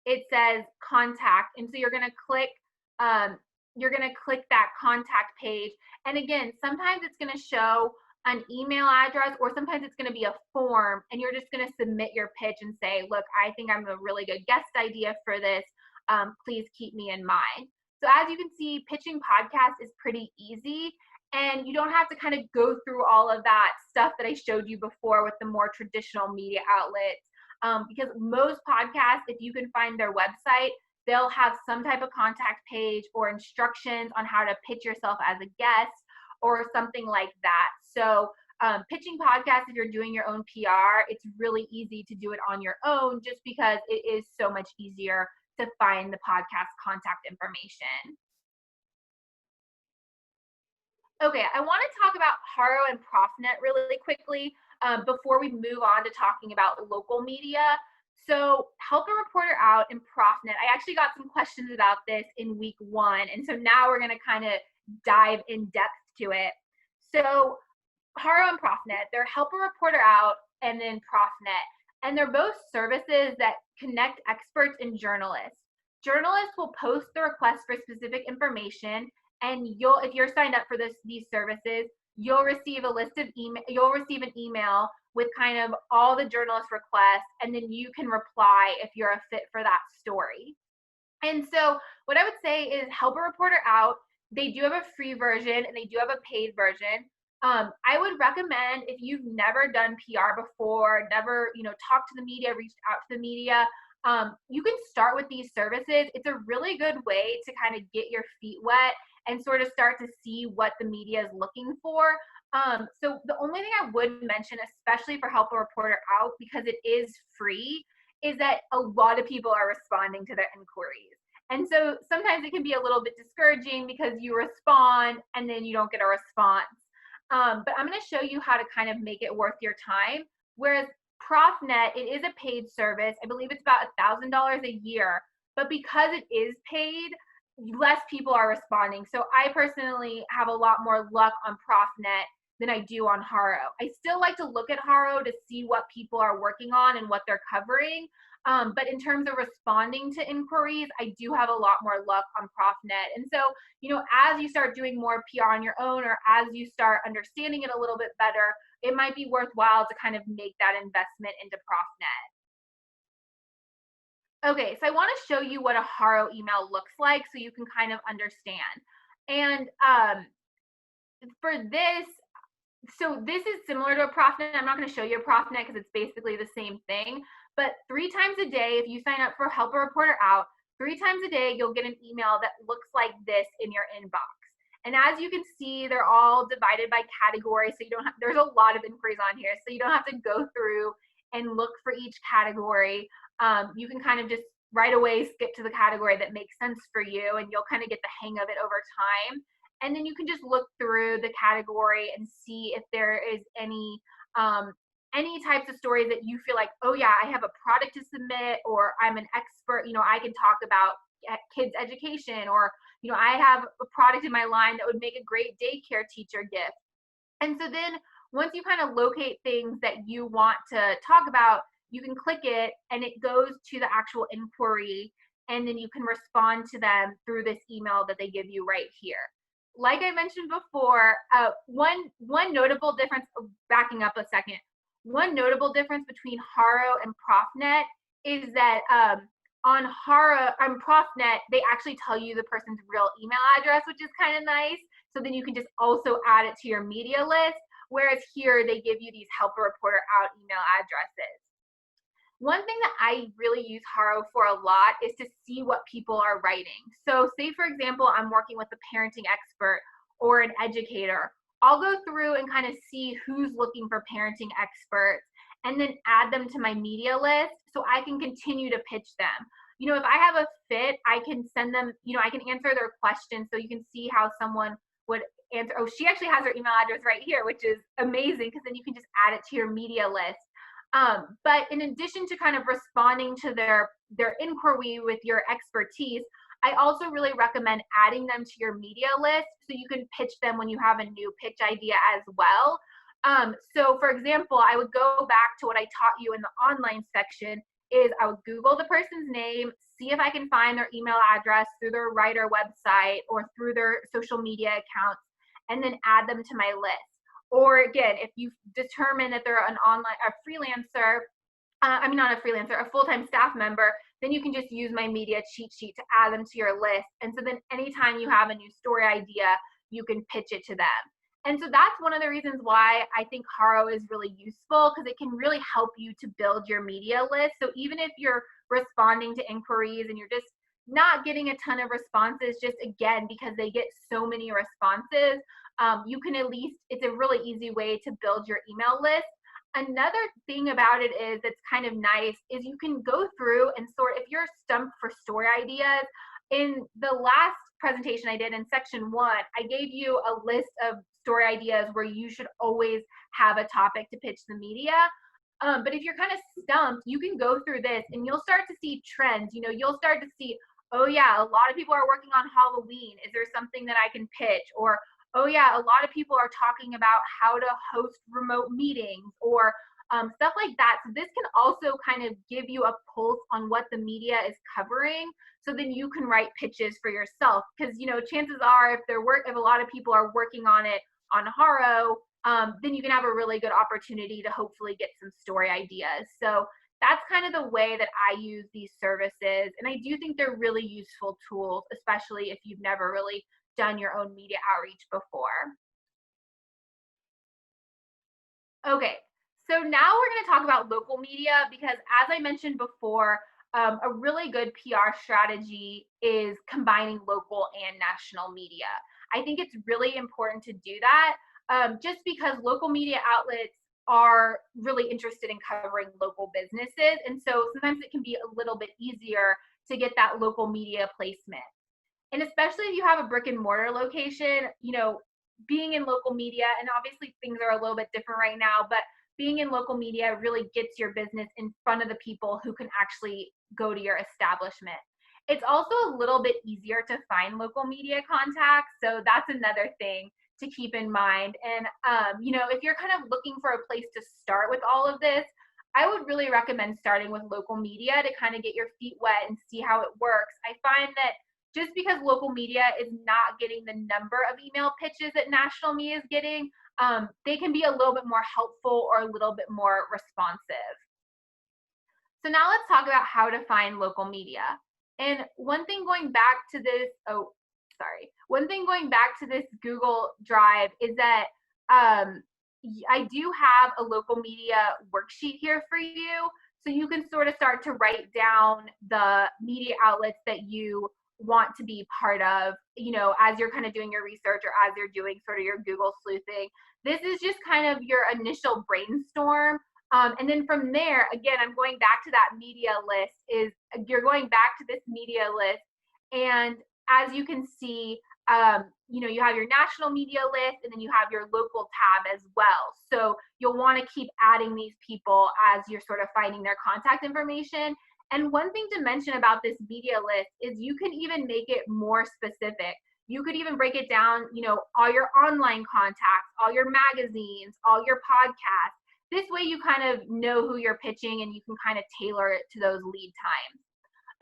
it says contact. And so you're going to click that contact page. And again, sometimes it's going to show an email address, or sometimes it's going to be a form, and you're just going to submit your pitch and say, look, I think I'm a really good guest idea for this. Please keep me in mind. So as you can see, pitching podcasts is pretty easy, and you don't have to kind of go through all of that stuff that I showed you before with the more traditional media outlets. Because most podcasts, if you can find their website, they'll have some type of contact page or instructions on how to pitch yourself as a guest or something like that. So pitching podcasts, if you're doing your own PR, it's really easy to do it on your own, just because it is so much easier to find the podcast contact information. Okay, I want to talk about Haro and ProfNet really quickly before we move on to talking about local media. So Help a Reporter Out and ProfNet, I actually got some questions about this in week 1. And so now we're going to kind of dive in depth to it. So Haro and ProfNet, they're Help a Reporter Out and then ProfNet. And they're both services that connect experts and journalists. Journalists will post the request for specific information, and if you're signed up for these services, you'll receive an email with kind of all the journalist requests, and then you can reply if you're a fit for that story. And so what I would say is Help a Reporter Out, they do have a free version and they do have a paid version. I would recommend, if you've never done PR before, never, talked to the media, reached out to the media, you can start with these services. It's a really good way to kind of get your feet wet and sort of start to see what the media is looking for. So the only thing I would mention, especially for Help a Reporter Out, because it is free, is that a lot of people are responding to their inquiries. And so sometimes it can be a little bit discouraging because you respond and then you don't get a response. But I'm going to show you how to kind of make it worth your time. Whereas ProfNet, it is a paid service. I believe it's about $1,000 a year. But because it is paid, less people are responding. So I personally have a lot more luck on ProfNet than I do on Haro. I still like to look at Haro to see what people are working on and what they're covering. But in terms of responding to inquiries, I do have a lot more luck on ProfNet. And so, as you start doing more PR on your own, or as you start understanding it a little bit better, it might be worthwhile to kind of make that investment into ProfNet. Okay, so I want to show you what a Haro email looks like so you can kind of understand. And for this, so this is similar to a ProfNet. I'm not going to show you a ProfNet because it's basically the same thing. But 3 times a day, if you sign up for Help a Reporter Out, 3 times a day, you'll get an email that looks like this in your inbox. And as you can see, they're all divided by category. So there's a lot of inquiries on here. So you don't have to go through and look for each category. You can kind of just right away skip to the category that makes sense for you, and you'll kind of get the hang of it over time. And then you can just look through the category and see if there is any types of stories that you feel like, oh yeah, I have a product to submit, or I'm an expert, I can talk about kids education, or, I have a product in my line that would make a great daycare teacher gift. And so then Once you kind of locate things that you want to talk about, you can click it and it goes to the actual inquiry, and then you can respond to them through this email that they give you right here. Like I mentioned before, one notable difference, backing up a second, one notable difference between Haro and ProfNet is that on ProfNet, they actually tell you the person's real email address, which is kind of nice. So then you can just also add it to your media list. Whereas here, they give you these help a reporter out email addresses. One thing that I really use Haro for a lot is to see what people are writing. So say, for example, I'm working with a parenting expert or an educator. I'll go through and kind of see who's looking for parenting experts and then add them to my media list so I can continue to pitch them. You know, if I have a fit, I can send them, you know, I can answer their questions so you can see how someone would answer. Oh, she actually has her email address right here, which is amazing because then you can just add it to your media list. But in addition to kind of responding to their inquiry with your expertise, I also really recommend adding them to your media list so you can pitch them when you have a new pitch idea as well. So for example, I would go back to what I taught you in the online section is I would Google the person's name, see if I can find their email address through their writer website or through their social media accounts, and then add them to my list. Or again, if you determine that they're a freelancer, not a freelancer, a full-time staff member, then you can just use my media cheat sheet to add them to your list. And so then anytime you have a new story idea, you can pitch it to them. And so that's one of the reasons why I think Haro is really useful, because it can really help you to build your media list. So even if you're responding to inquiries and you're just not getting a ton of responses, just again, because they get so many responses, you can at least, it's a really easy way to build your email list. Another thing about it is that's kind of nice is you can go through and sort, if you're stumped for story ideas, in the last presentation I did in section 1, I gave you a list of story ideas where you should always have a topic to pitch the media. But if you're kind of stumped, you can go through this and you'll start to see trends. You know, you'll start to see, oh yeah, a lot of people are working on Halloween. Is there something that I can pitch? Or, oh yeah, a lot of people are talking about how to host remote meetings or stuff like that. So this can also kind of give you a pulse on what the media is covering. So then you can write pitches for yourself, because you know, chances are if a lot of people are working on it on Haro, then you can have a really good opportunity to hopefully get some story ideas. So that's kind of the way that I use these services. And I do think they're really useful tools, especially if you've never really done your own media outreach before. Okay, so now we're going to talk about local media, because as I mentioned before, a really good PR strategy is combining local and national media. I think it's really important to do that, just because local media outlets are really interested in covering local businesses. And so sometimes it can be a little bit easier to get that local media placement. And especially if you have a brick and mortar location, you know, being in local media, and obviously things are a little bit different right now, but being in local media really gets your business in front of the people who can actually go to your establishment. It's also a little bit easier to find local media contacts. So that's another thing to keep in mind. And, you know, if you're kind of looking for a place to start with all of this, I would really recommend starting with local media to kind of get your feet wet and see how it works. I find that just because local media is not getting the number of email pitches that national media is getting, they can be a little bit more helpful or a little bit more responsive. So now let's talk about how to find local media. And one thing going back to this, Google Drive is that I do have a local media worksheet here for you. So you can sort of start to write down the media outlets that you want to be part of, you know, as you're kind of doing your research or as you're doing sort of your Google sleuthing. This is just kind of your initial brainstorm. And then from there, again, I'm going back to that media list, you're going back to this media list. And as you can see, you know, you have your national media list and then you have your local tab as well. So you'll want to keep adding these people as you're sort of finding their contact information. And one thing to mention about this media list is you can even make it more specific. You could even break it down, all your online contacts, all your magazines, all your podcasts. This way you kind of know who you're pitching and you can kind of tailor it to those lead times.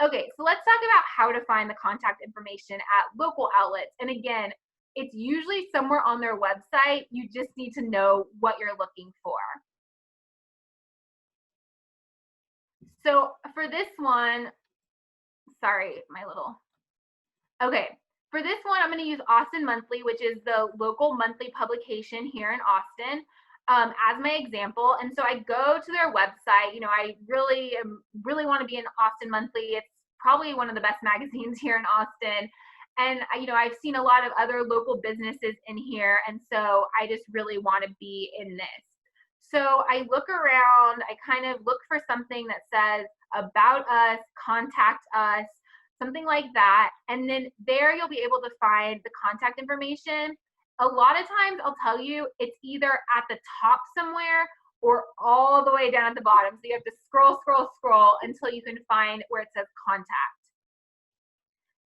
Okay, so let's talk about how to find the contact information at local outlets. And again, it's usually somewhere on their website. You just need to know what you're looking for. So for this one, sorry, okay. For this one, I'm going to use Austin Monthly, which is the local monthly publication here in Austin, as my example. And so I go to their website. I really want to be in Austin Monthly. It's probably one of the best magazines here in Austin. And I've seen a lot of other local businesses in here, and so I just really want to be in this. So I look around, I kind of look for something that says about us, contact us, something like that. And then there you'll be able to find the contact information. A lot of times I'll tell you it's either at the top somewhere or all the way down at the bottom. So you have to scroll until you can find where it says contact.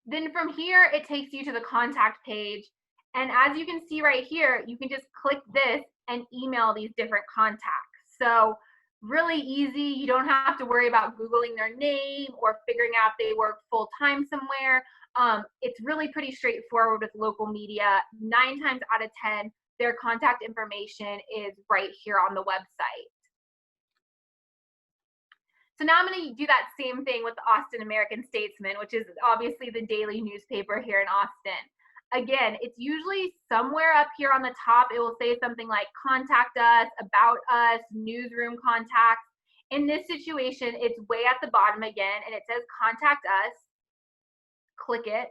Then from here, it takes you to the contact page. And as you can see right here, you can just click this and email these different contacts. So really easy. You don't have to worry about Googling their name or figuring out if they work full-time somewhere. It's really pretty straightforward with local media. 9 times out of 10, their contact information is right here on the website. So now I'm going to do that same thing with the Austin American-Statesman, which is obviously the daily newspaper here in Austin. Again, it's usually somewhere up here on the top. It will say something like contact us, about us, newsroom contacts. In this situation, it's way at the bottom again, and it says contact us. Click it.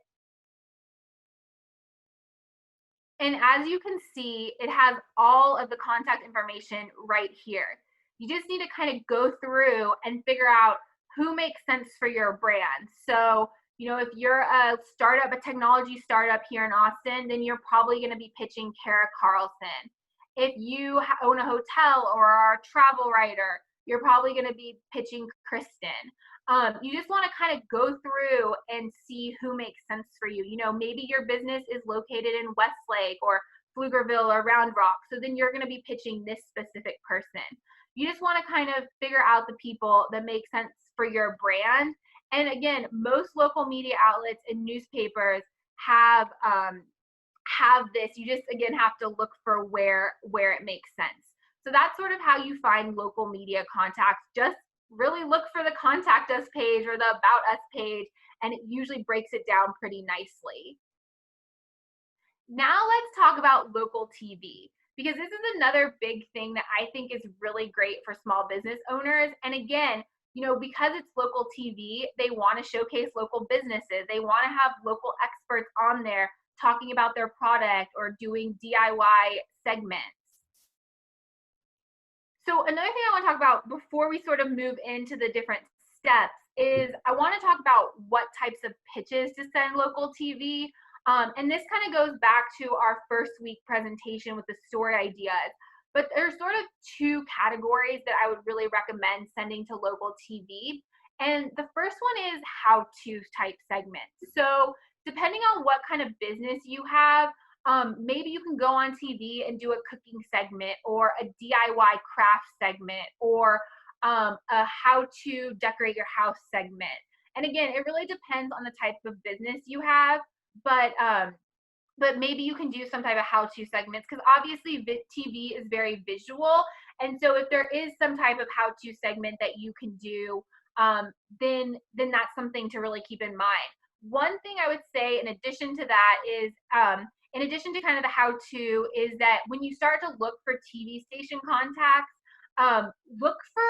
And as you can see, it has all of the contact information right here. You just need to kind of go through and figure out who makes sense for your brand. So, if you're a startup, a technology startup here in Austin, then you're probably going to be pitching Kara Carlson. If you own a hotel or are a travel writer, you're probably going to be pitching Kristen. You just want to kind of go through and see who makes sense for you. Maybe your business is located in Westlake or Pflugerville or Round Rock. So then you're going to be pitching this specific person. You just want to kind of figure out the people that make sense for your brand. And again, most local media outlets and newspapers have this. You just, again, have to look for where it makes sense. So that's sort of how you find local media contacts. Just really look for the contact us page or the about us page, and it usually breaks it down pretty nicely. Now let's talk about local TV, because this is another big thing that I think is really great for small business owners. And again, because it's local TV, they want to showcase local businesses. They want to have local experts on there talking about their product or doing DIY segments. So another thing I want to talk about before we sort of move into the different steps is I want to talk about what types of pitches to send local TV. And this kind of goes back to our first week presentation with the story ideas. But there's sort of 2 categories that I would really recommend sending to local TV. And the first one is how-to type segments. So depending on what kind of business you have, maybe you can go on TV and do a cooking segment or a DIY craft segment or a how to decorate your house segment. And again, it really depends on the type of business you have, but maybe you can do some type of how-to segments, because obviously TV is very visual. And so if there is some type of how-to segment that you can do, then that's something to really keep in mind. One thing I would say in addition to that is, in addition to kind of the how-to, is that when you start to look for TV station contacts, look for,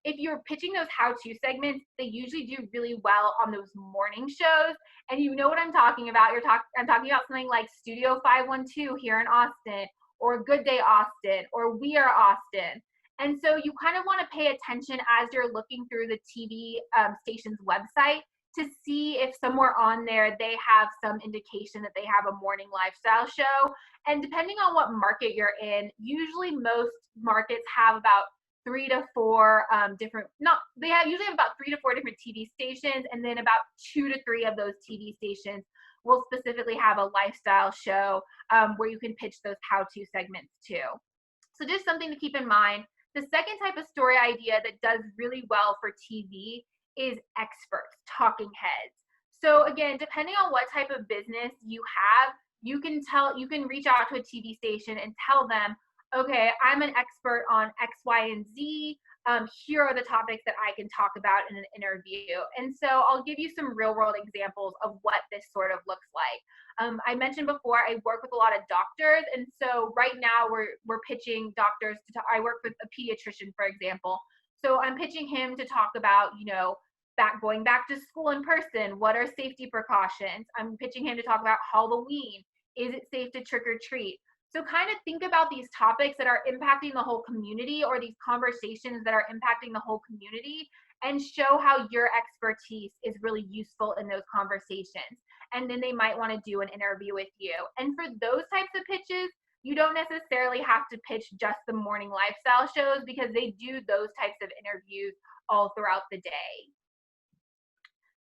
if you're pitching those how-to segments, they usually do really well on those morning shows. And you know what I'm talking about. I'm talking about something like Studio 512 here in Austin, or Good Day Austin, or We Are Austin. And so you kind of want to pay attention as you're looking through the TV station's website to see if somewhere on there they have some indication that they have a morning lifestyle show. And depending on what market you're in, usually most markets have about 3 to 4 usually have about 3 to 4 different TV stations, and then about 2 to 3 of those TV stations we'll specifically have a lifestyle show where you can pitch those how-to segments too. So just something to keep in mind. The second type of story idea that does really well for TV is experts, talking heads. So again, depending on what type of business you have, you can reach out to a TV station and tell them, okay, I'm an expert on X, Y, and Z. Here are the topics that I can talk about in an interview. And so I'll give you some real world examples of what this sort of looks like. I mentioned before, I work with a lot of doctors. And so right now we're pitching doctors I work with a pediatrician, for example. So I'm pitching him to talk about, going back to school in person. What are safety precautions? I'm pitching him to talk about Halloween. Is it safe to trick or treat? So kind of think about these topics that are impacting the whole community, or these conversations that are impacting the whole community, and show how your expertise is really useful in those conversations. And then they might want to do an interview with you. And for those types of pitches, you don't necessarily have to pitch just the morning lifestyle shows, because they do those types of interviews all throughout the day.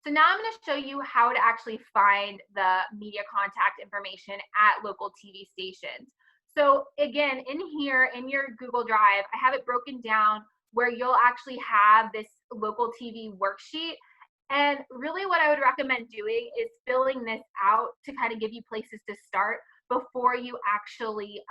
So now I'm going to show you how to actually find the media contact information at local TV stations. So again, in here, in your Google Drive, I have it broken down where you'll actually have this local TV worksheet. And really what I would recommend doing is filling this out to kind of give you places to start before you actually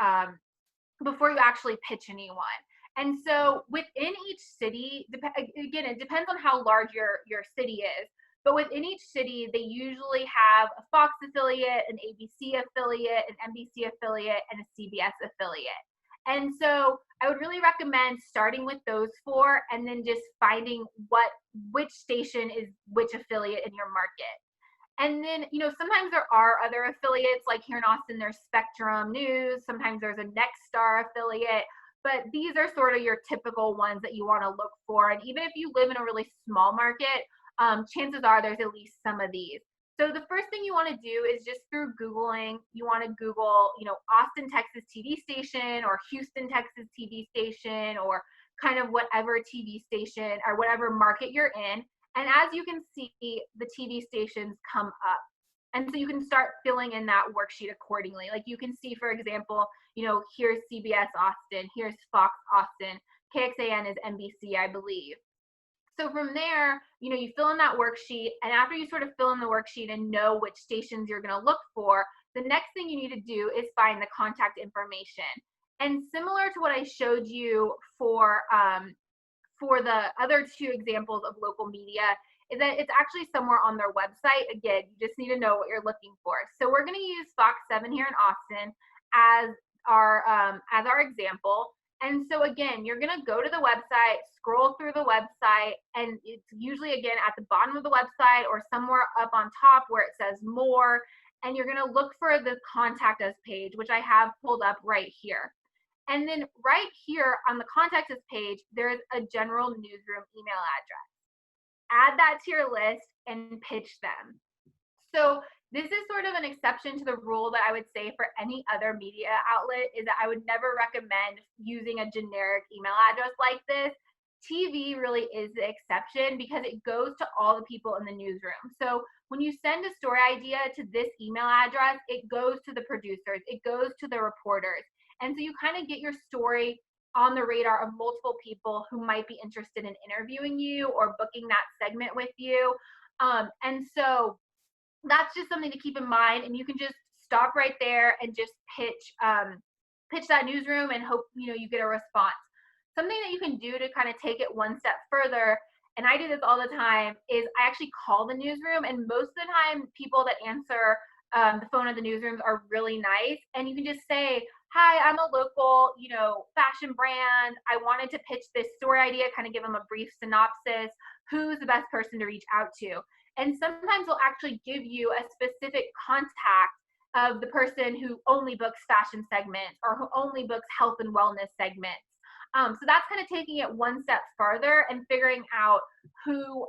pitch anyone. And so within each city, again, it depends on how large your city is. But within each city, they usually have a Fox affiliate, an ABC affiliate, an NBC affiliate, and a CBS affiliate. And so I would really recommend starting with those four and then just finding which station is which affiliate in your market. And then, sometimes there are other affiliates, like here in Austin, there's Spectrum News. Sometimes there's a Nexstar affiliate. But these are sort of your typical ones that you want to look for. And even if you live in a really small market, chances are there's at least some of these. So the first thing you want to do is just through Googling, you want to Google, Austin, Texas TV station, or Houston, Texas TV station, or kind of whatever TV station or whatever market you're in. And as you can see, the TV stations come up. And so you can start filling in that worksheet accordingly. Like you can see, for example, here's CBS Austin, here's Fox Austin, KXAN is NBC, I believe. So from there, you fill in that worksheet, and after you sort of fill in the worksheet and know which stations you're going to look for, the next thing you need to do is find the contact information. And similar to what I showed you for the other two examples of local media, is that it's actually somewhere on their website. Again, you just need to know what you're looking for. So we're going to use Fox 7 here in Austin as our example. And so again, you're going to go to the website, scroll through the website, and it's usually, again, at the bottom of the website or somewhere up on top where it says more, and you're going to look for the Contact Us page, which I have pulled up right here. And then right here on the Contact Us page, there's a general newsroom email address. Add that to your list and pitch them. So this is sort of an exception to the rule that I would say for any other media outlet, is that I would never recommend using a generic email address like this. TV really is the exception because it goes to all the people in the newsroom. So when you send a story idea to this email address, it goes to the producers, it goes to the reporters. And so you kind of get your story on the radar of multiple people who might be interested in interviewing you or booking that segment with you. And so that's just something to keep in mind. And you can just stop right there and just pitch that newsroom and hope you get a response. Something that you can do to kind of take it one step further, and I do this all the time, is I actually call the newsroom, and most of the time people that answer the phone at the newsrooms are really nice. And you can just say, hi, I'm a local, fashion brand. I wanted to pitch this story idea, kind of give them a brief synopsis. Who's the best person to reach out to? And sometimes they'll actually give you a specific contact of the person who only books fashion segments or who only books health and wellness segments. So that's kind of taking it one step farther and figuring out who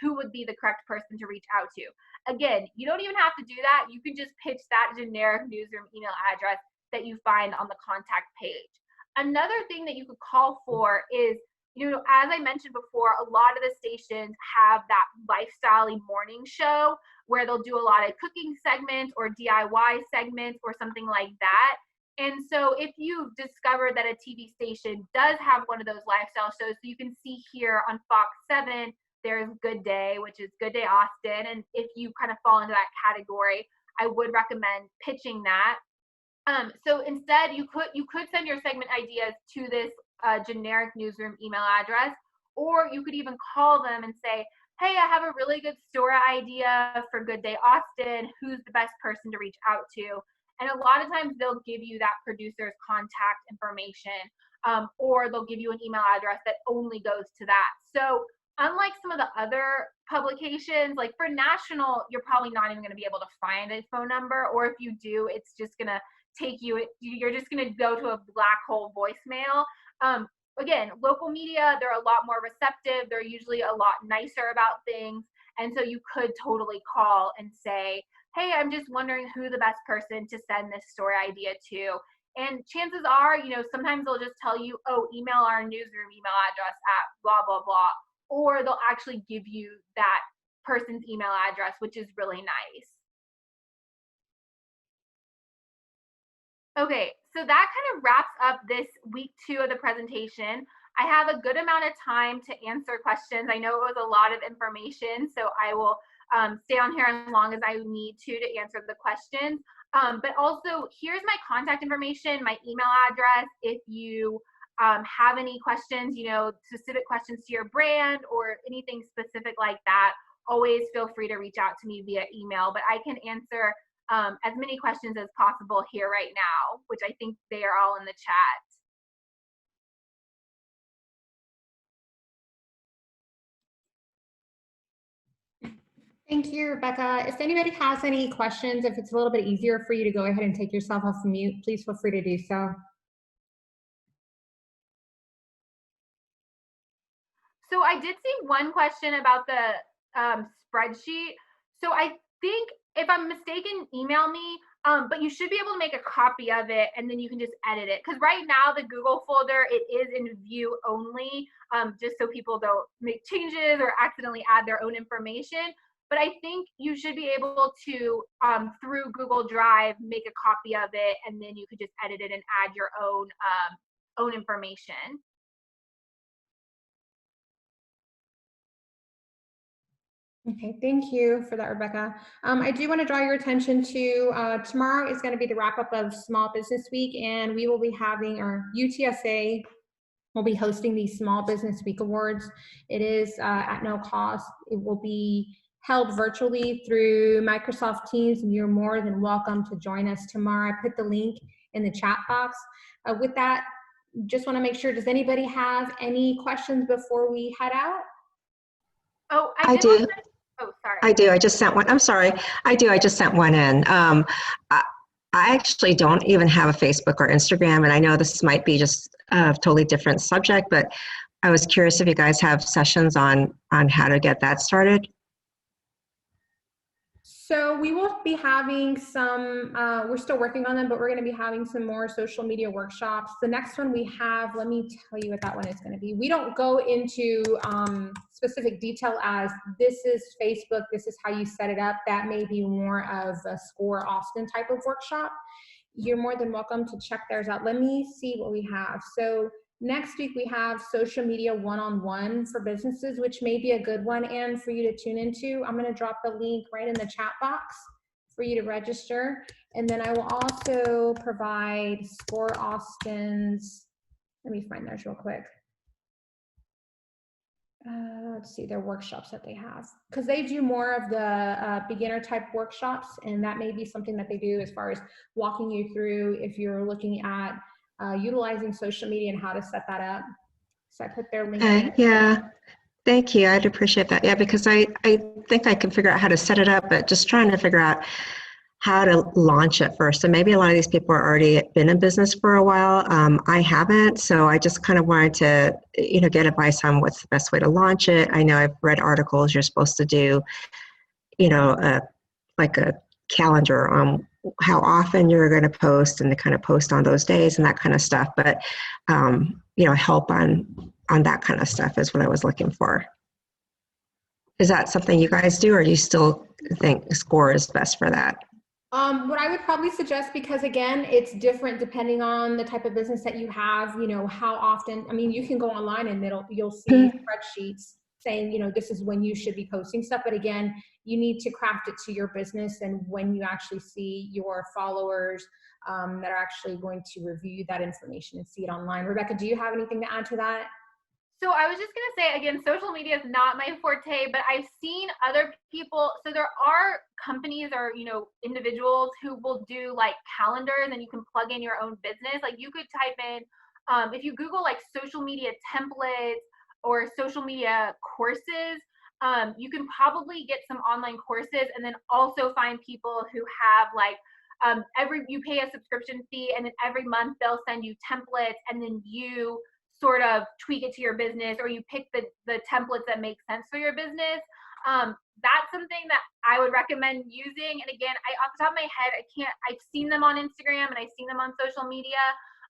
would be the correct person to reach out to. Again, you don't even have to do that. You can just pitch that generic newsroom email address that you find on the contact page. Another thing that you could call for is, as I mentioned before, a lot of the stations have that lifestyle-y morning show where they'll do a lot of cooking segments or DIY segments or something like that. And so if you discover that a TV station does have one of those lifestyle shows, so you can see here on Fox 7, there's Good Day, which is Good Day Austin. And if you kind of fall into that category, I would recommend pitching that. So instead, you could send your segment ideas to this generic newsroom email address, or you could even call them and say, hey, I have a really good story idea for Good Day Austin. Who's the best person to reach out to? And a lot of times they'll give you that producer's contact information, or they'll give you an email address that only goes to that. So unlike some of the other publications, like for national, you're probably not even going to be able to find a phone number, or if you do, it's just going to you're just going to go to a black hole voicemail. Again, local media, they're a lot more receptive. They're usually a lot nicer about things. And so you could totally call and say, hey, I'm just wondering who the best person to send this story idea to. And chances are, sometimes they'll just tell you, oh, email our newsroom email address at blah, blah, blah. Or they'll actually give you that person's email address, which is really nice. Okay, so that kind of wraps up this week 2 of the presentation. I have a good amount of time to answer questions. I know it was a lot of information, so I will stay on here as long as I need to answer the questions. But also, here's my contact information, my email address. If you have any questions, specific questions to your brand or anything specific like that, always feel free to reach out to me via email. But I can answer as many questions as possible here right now, which I think they are all in the chat. Thank you, Rebecca. If anybody has any questions, if it's a little bit easier for you to go ahead and take yourself off mute, please feel free to do so. So I did see one question about the spreadsheet. So I think, if I'm mistaken, email me, but you should be able to make a copy of it and then you can just edit it. Because right now the Google folder, it is in view only, just so people don't make changes or accidentally add their own information. But I think you should be able to, through Google Drive, make a copy of it, and then you could just edit it and add your own information. Okay, thank you for that, Rebecca. I do want to draw your attention to tomorrow is going to be the wrap up of Small Business Week, and we will be having our UTSA will be hosting the Small Business Week Awards. It is at no cost. It will be held virtually through Microsoft Teams, and you're more than welcome to join us tomorrow. I put the link in the chat box. With that, just want to make sure, does anybody have any questions before we head out? Oh, I do. Oh, sorry. I do. I just sent one. I'm sorry. I do. I just sent one in. I actually don't even have a Facebook or Instagram, and I know this might be just a totally different subject, but I was curious if you guys have sessions on how to get that started. So we will be having some, we're still working on them, but we're going to be having some more social media workshops. The next one we have, let me tell you what that one is going to be. We don't go into specific detail as this is Facebook, this is how you set it up. That may be more of a Score Austin type of workshop. You're more than welcome to check theirs out. Let me see what we have. So next week we have social media one-on-one for businesses, which may be a good one and for you to tune into. I'm going to drop the link right in the chat box for you to register. And then I will also provide Score Austin's, let me find theirs real quick. Let's see their workshops that they have, because they do more of the beginner type workshops, and that may be something that they do as far as walking you through if you're looking at utilizing social media and how to set that up. So I put their link in. Yeah, thank you. I'd appreciate that. Yeah, because I think I can figure out how to set it up, but just trying to figure out how to launch it first. So maybe a lot of these people are already been in business for a while. I haven't, so I just kind of wanted to, get advice on what's the best way to launch it. I know I've read articles you're supposed to do, like a calendar on how often you're going to post and to kind of post on those days and that kind of stuff. But, help on on that kind of stuff is what I was looking for. Is that something you guys do, or do you still think Score is best for that? What I would probably suggest, because again, it's different depending on the type of business that you have, how often, I mean, you can go online and you'll see spreadsheets saying, this is when you should be posting stuff. But again, you need to craft it to your business and when you actually see your followers that are actually going to review that information and see it online. Rebecca, do you have anything to add to that? So I was just going to say, again, social media is not my forte, but I've seen other people. So there are companies or, individuals who will do like calendars and you can plug in your own business. Like you could type in, if you Google like social media templates or social media courses, you can probably get some online courses and then also find people who have like, you pay a subscription fee and then every month they'll send you templates and then you sort of tweak it to your business, or you pick the templates that make sense for your business. That's something that I would recommend using. And again, off the top of my head, I've seen them on Instagram and I've seen them on social media,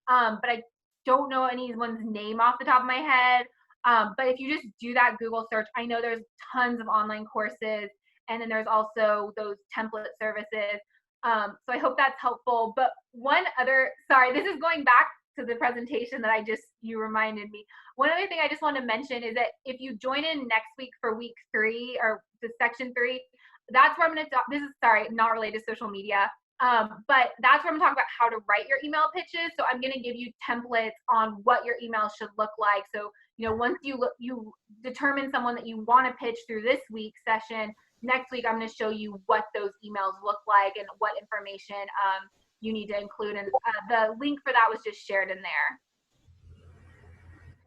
but I don't know anyone's name off the top of my head. But if you just do that Google search, I know there's tons of online courses, and then there's also those template services. So I hope that's helpful. But sorry, this is going back to the presentation that you reminded me. One other thing I just want to mention is that if you join in next week for week 3 or the section 3, that's where I'm going to talk. This is, sorry, not related to social media, but that's where I'm going to talk about how to write your email pitches. So I'm going to give you templates on what your email should look like. So, once you determine someone that you want to pitch through this week's session, next week I'm going to show you what those emails look like and what information you need to include. And the link for that was just shared in there.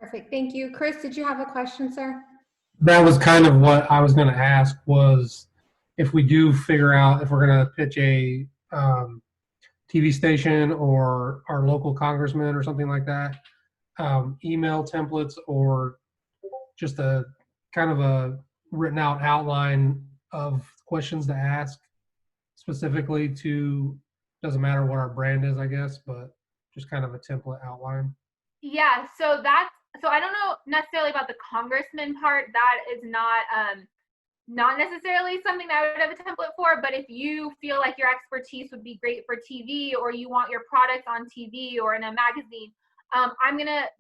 Perfect. Thank you. Chris, did you have a question, sir? That was kind of what I was going to ask, was if we do figure out if we're going to pitch a TV station or our local congressman or something like that, email templates or just a kind of a written out outline of questions to ask specifically to, doesn't matter what our brand is, I guess, but just kind of a template outline. Yeah, so I don't know necessarily about the congressman part. That is not necessarily something that I would have a template for, but if you feel like your expertise would be great for TV, or you want your products on TV or in a magazine,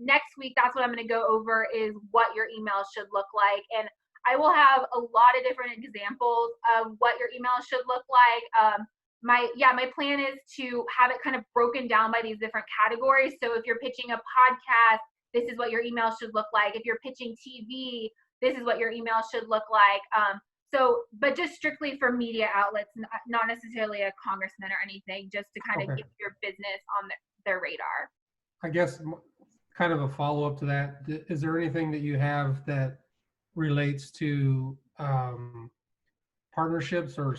next week, that's what I'm gonna go over, is what your email should look like. And I will have a lot of different examples of what your email should look like. My plan is to have it kind of broken down by these different categories. So if you're pitching a podcast, this is what your email should look like. If you're pitching TV, this is what your email should look like. But just strictly for media outlets, not necessarily a congressman or anything, just to kind of get your business on their radar. I guess kind of a follow-up to that, is there anything that you have that relates to partnerships or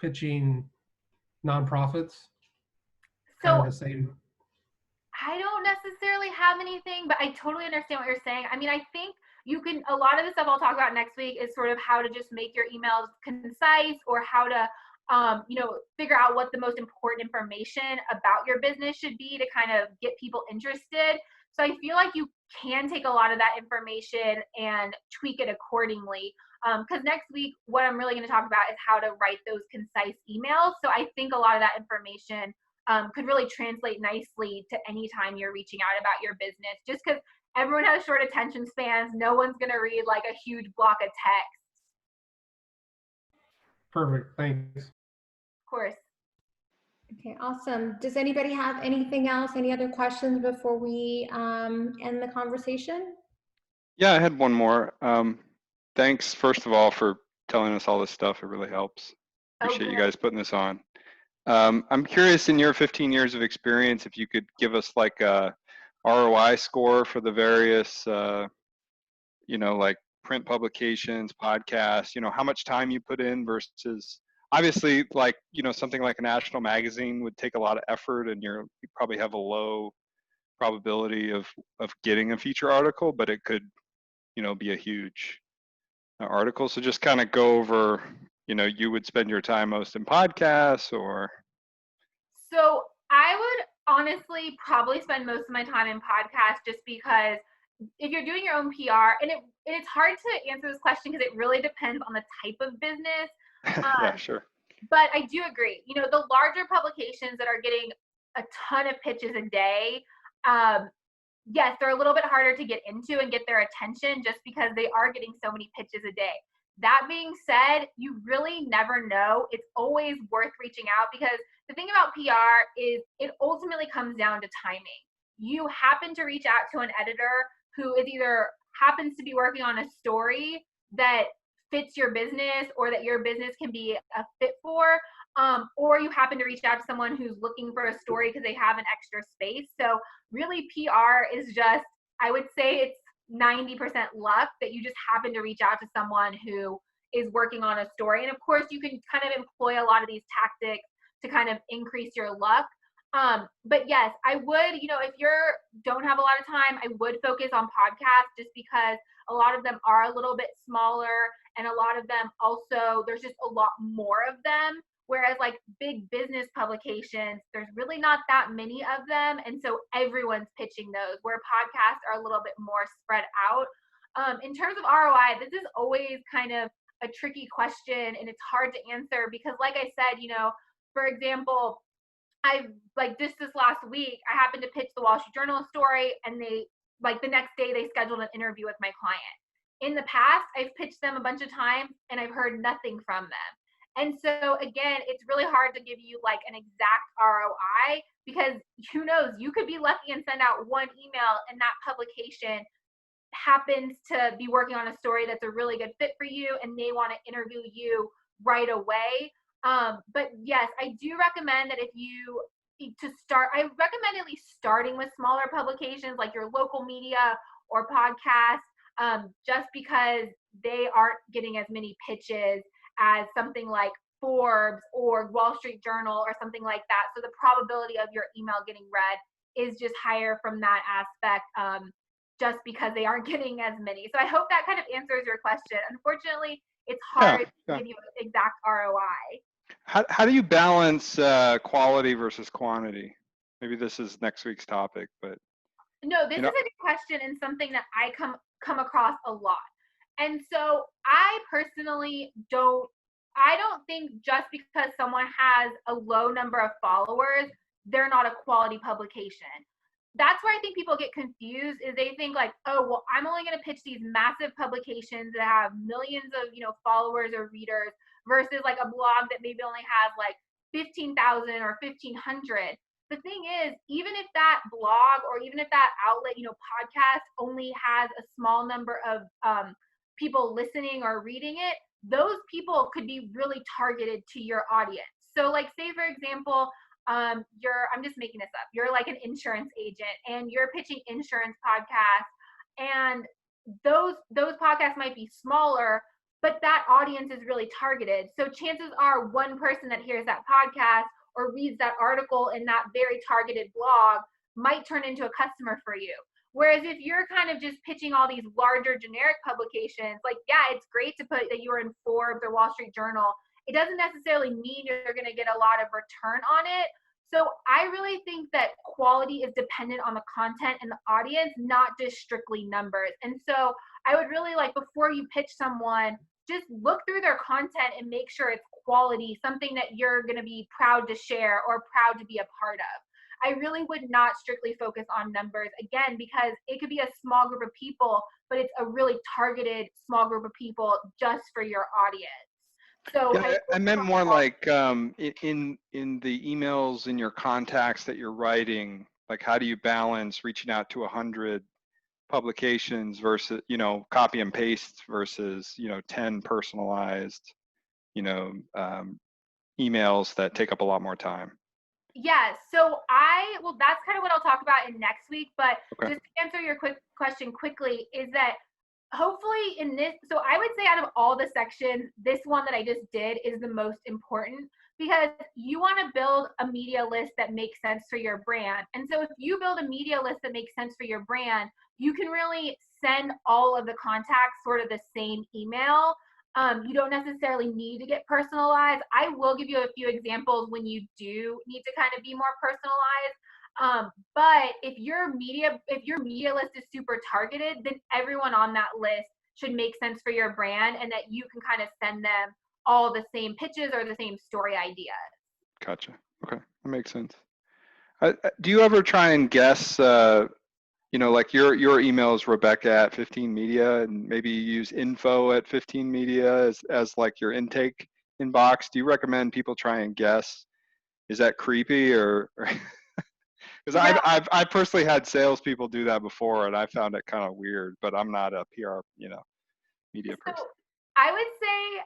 pitching nonprofits? So kind of the same. I don't necessarily have anything, but I totally understand what you're saying. I mean, I think a lot of the stuff I'll talk about next week is sort of how to just make your emails concise, or how to, figure out what the most important information about your business should be to kind of get people interested. So I feel like you can take a lot of that information and tweak it accordingly. Because next week, what I'm really going to talk about is how to write those concise emails. So I think a lot of that information could really translate nicely to any time you're reaching out about your business. Just because everyone has short attention spans, no one's going to read like a huge block of text. Perfect, thanks. Of course. Okay, awesome. Does anybody have anything else, any other questions before we end the conversation? Yeah, I had one more. Thanks, first of all, for telling us all this stuff. It really helps. Appreciate you guys putting this on. I'm curious, in your 15 years of experience, if you could give us like a ROI score for the various, like print publications, podcasts, how much time you put in versus, obviously, like, something like a national magazine would take a lot of effort, and you probably have a low probability of getting a feature article, but it could, be a huge article. So just kind of go over, you would spend your time most in podcasts, or? So I would honestly probably spend most of my time in podcasts, just because if you're doing your own PR, and it's hard to answer this question because it really depends on the type of business. Yeah, sure. But I do agree. You know, the larger publications that are getting a ton of pitches a day, yes, they're a little bit harder to get into and get their attention just because they are getting so many pitches a day. That being said, you really never know. It's always worth reaching out because the thing about PR is it ultimately comes down to timing. You happen to reach out to an editor who is either happens to be working on a story that fits your business or that your business can be a fit for, or you happen to reach out to someone who's looking for a story because they have an extra space. So really PR is just, I would say it's 90% luck that you just happen to reach out to someone who is working on a story. And of course you can kind of employ a lot of these tactics to kind of increase your luck. But yes, I would, you know, if you don't have a lot of time, I would focus on podcasts just because a lot of them are a little bit smaller and a lot of them also, there's just a lot more of them. Whereas like big business publications, there's really not that many of them. And so everyone's pitching those, where podcasts are a little bit more spread out. In terms of ROI, this is always kind of a tricky question and it's hard to answer because like I said, you know, for example, I like just this last week, I happened to pitch the Wall Street Journal story and they like the next day they scheduled an interview with my client. In the past, I've pitched them a bunch of times and I've heard nothing from them. And so again, it's really hard to give you like an exact ROI because who knows, you could be lucky and send out one email and that publication happens to be working on a story that's a really good fit for you and they want to interview you right away. But yes, I do recommend that if you to start, I recommend at least starting with smaller publications like your local media or podcasts, just because they aren't getting as many pitches as something like Forbes or Wall Street Journal or something like that. So the probability of your email getting read is just higher from that aspect, just because they aren't getting as many. So I hope that kind of answers your question. Unfortunately, it's hard to give you an exact ROI. How do you balance quality versus quantity? Maybe this is next week's topic, but no, this is a good question and something that I come across a lot. And so I personally don't think just because someone has a low number of followers, they're not a quality publication. That's where I think people get confused is they think like, oh, well, I'm only going to pitch these massive publications that have millions of, you know, followers or readers versus like a blog that maybe only has like 15,000 or 1,500. The thing is, even if that blog or even if that outlet, you know, podcast only has a small number of people listening or reading it, those people could be really targeted to your audience. So like say for example, I'm just making this up. You're like an insurance agent and you're pitching insurance podcasts and those podcasts might be smaller, but that audience is really targeted. So chances are one person that hears that podcast or reads that article in that very targeted blog might turn into a customer for you. Whereas if you're kind of just pitching all these larger generic publications, like, yeah, it's great to put that you were in Forbes or Wall Street Journal. It doesn't necessarily mean you're going to get a lot of return on it. So I really think that quality is dependent on the content and the audience, not just strictly numbers. And so I would really like, before you pitch someone, just look through their content and make sure it's quality, something that you're going to be proud to share or proud to be a part of. I really would not strictly focus on numbers, again, because it could be a small group of people, but it's a really targeted small group of people just for your audience. So yeah, I meant more like in the emails in your contacts that you're writing, like how do you balance reaching out to 100 publications versus, you know, copy and paste versus, you know, 10 personalized, you know, emails that take up a lot more time? Yeah, so well, that's kind of what I'll talk about in next week, but okay. Just to answer your quick question quickly is that hopefully in this, so I would say out of all the sections, this one that I just did is the most important because you want to build a media list that makes sense for your brand. And so if you build a media list that makes sense for your brand, you can really send all of the contacts sort of the same email. You don't necessarily need to get personalized. I will give you a few examples when you do need to kind of be more personalized. But if your media list is super targeted, then everyone on that list should make sense for your brand, and that you can kind of send them all the same pitches or the same story ideas. Gotcha. Okay, that makes sense. Do you ever try and guess, like your email is Rebecca at 15 Media, and maybe you use info at 15 Media as like your intake inbox? Do you recommend people try and guess? Is that creepy or? Because I personally had salespeople do that before, and I found it kind of weird. But I'm not a PR, media person. So I would say,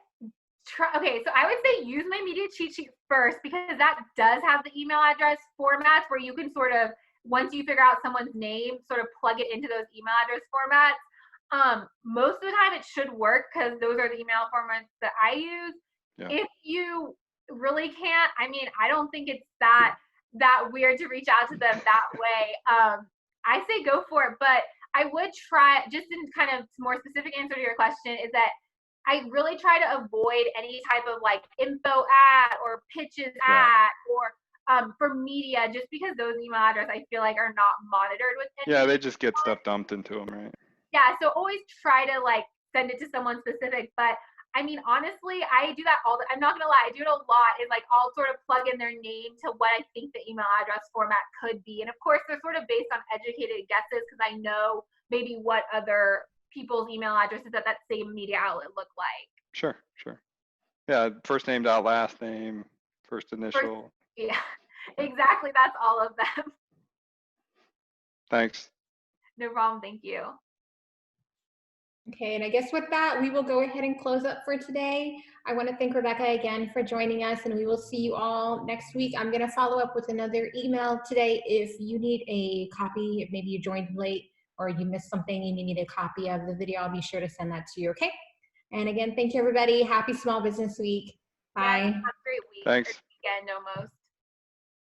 so I would say use my media cheat sheet first, because that does have the email address formats where you can sort of, once you figure out someone's name, sort of plug it into those email address formats. Most of the time it should work, because those are the email formats that I use. Yeah. If you really can't, I don't think it's that weird to reach out to them that way. I say go for it, but I would try, just in kind of more specific answer to your question, is that I really try to avoid any type of like info ad or pitches ad or for media, just because those email addresses I feel like are not monitored with any. Yeah, they just get stuff dumped into them, right? Yeah, so always try to like send it to someone specific. But honestly, I do that I'm not gonna lie, I do it a lot, is like I'll sort of plug in their name to what I think the email address format could be. And of course, they're sort of based on educated guesses, because I know maybe what other people's email addresses at that same media outlet look like. Sure. Yeah, first name dot last name, first initial. Yeah, exactly. That's all of them. Thanks. No problem. Thank you. Okay, and I guess with that, we will go ahead and close up for today. I want to thank Rebecca again for joining us, and we will see you all next week. I'm going to follow up with another email today. If you need a copy, if maybe you joined late or you missed something and you need a copy of the video, I'll be sure to send that to you, okay? And again, thank you, everybody. Happy Small Business Week. Bye. Yeah, have a great week. Thanks. Weekend almost.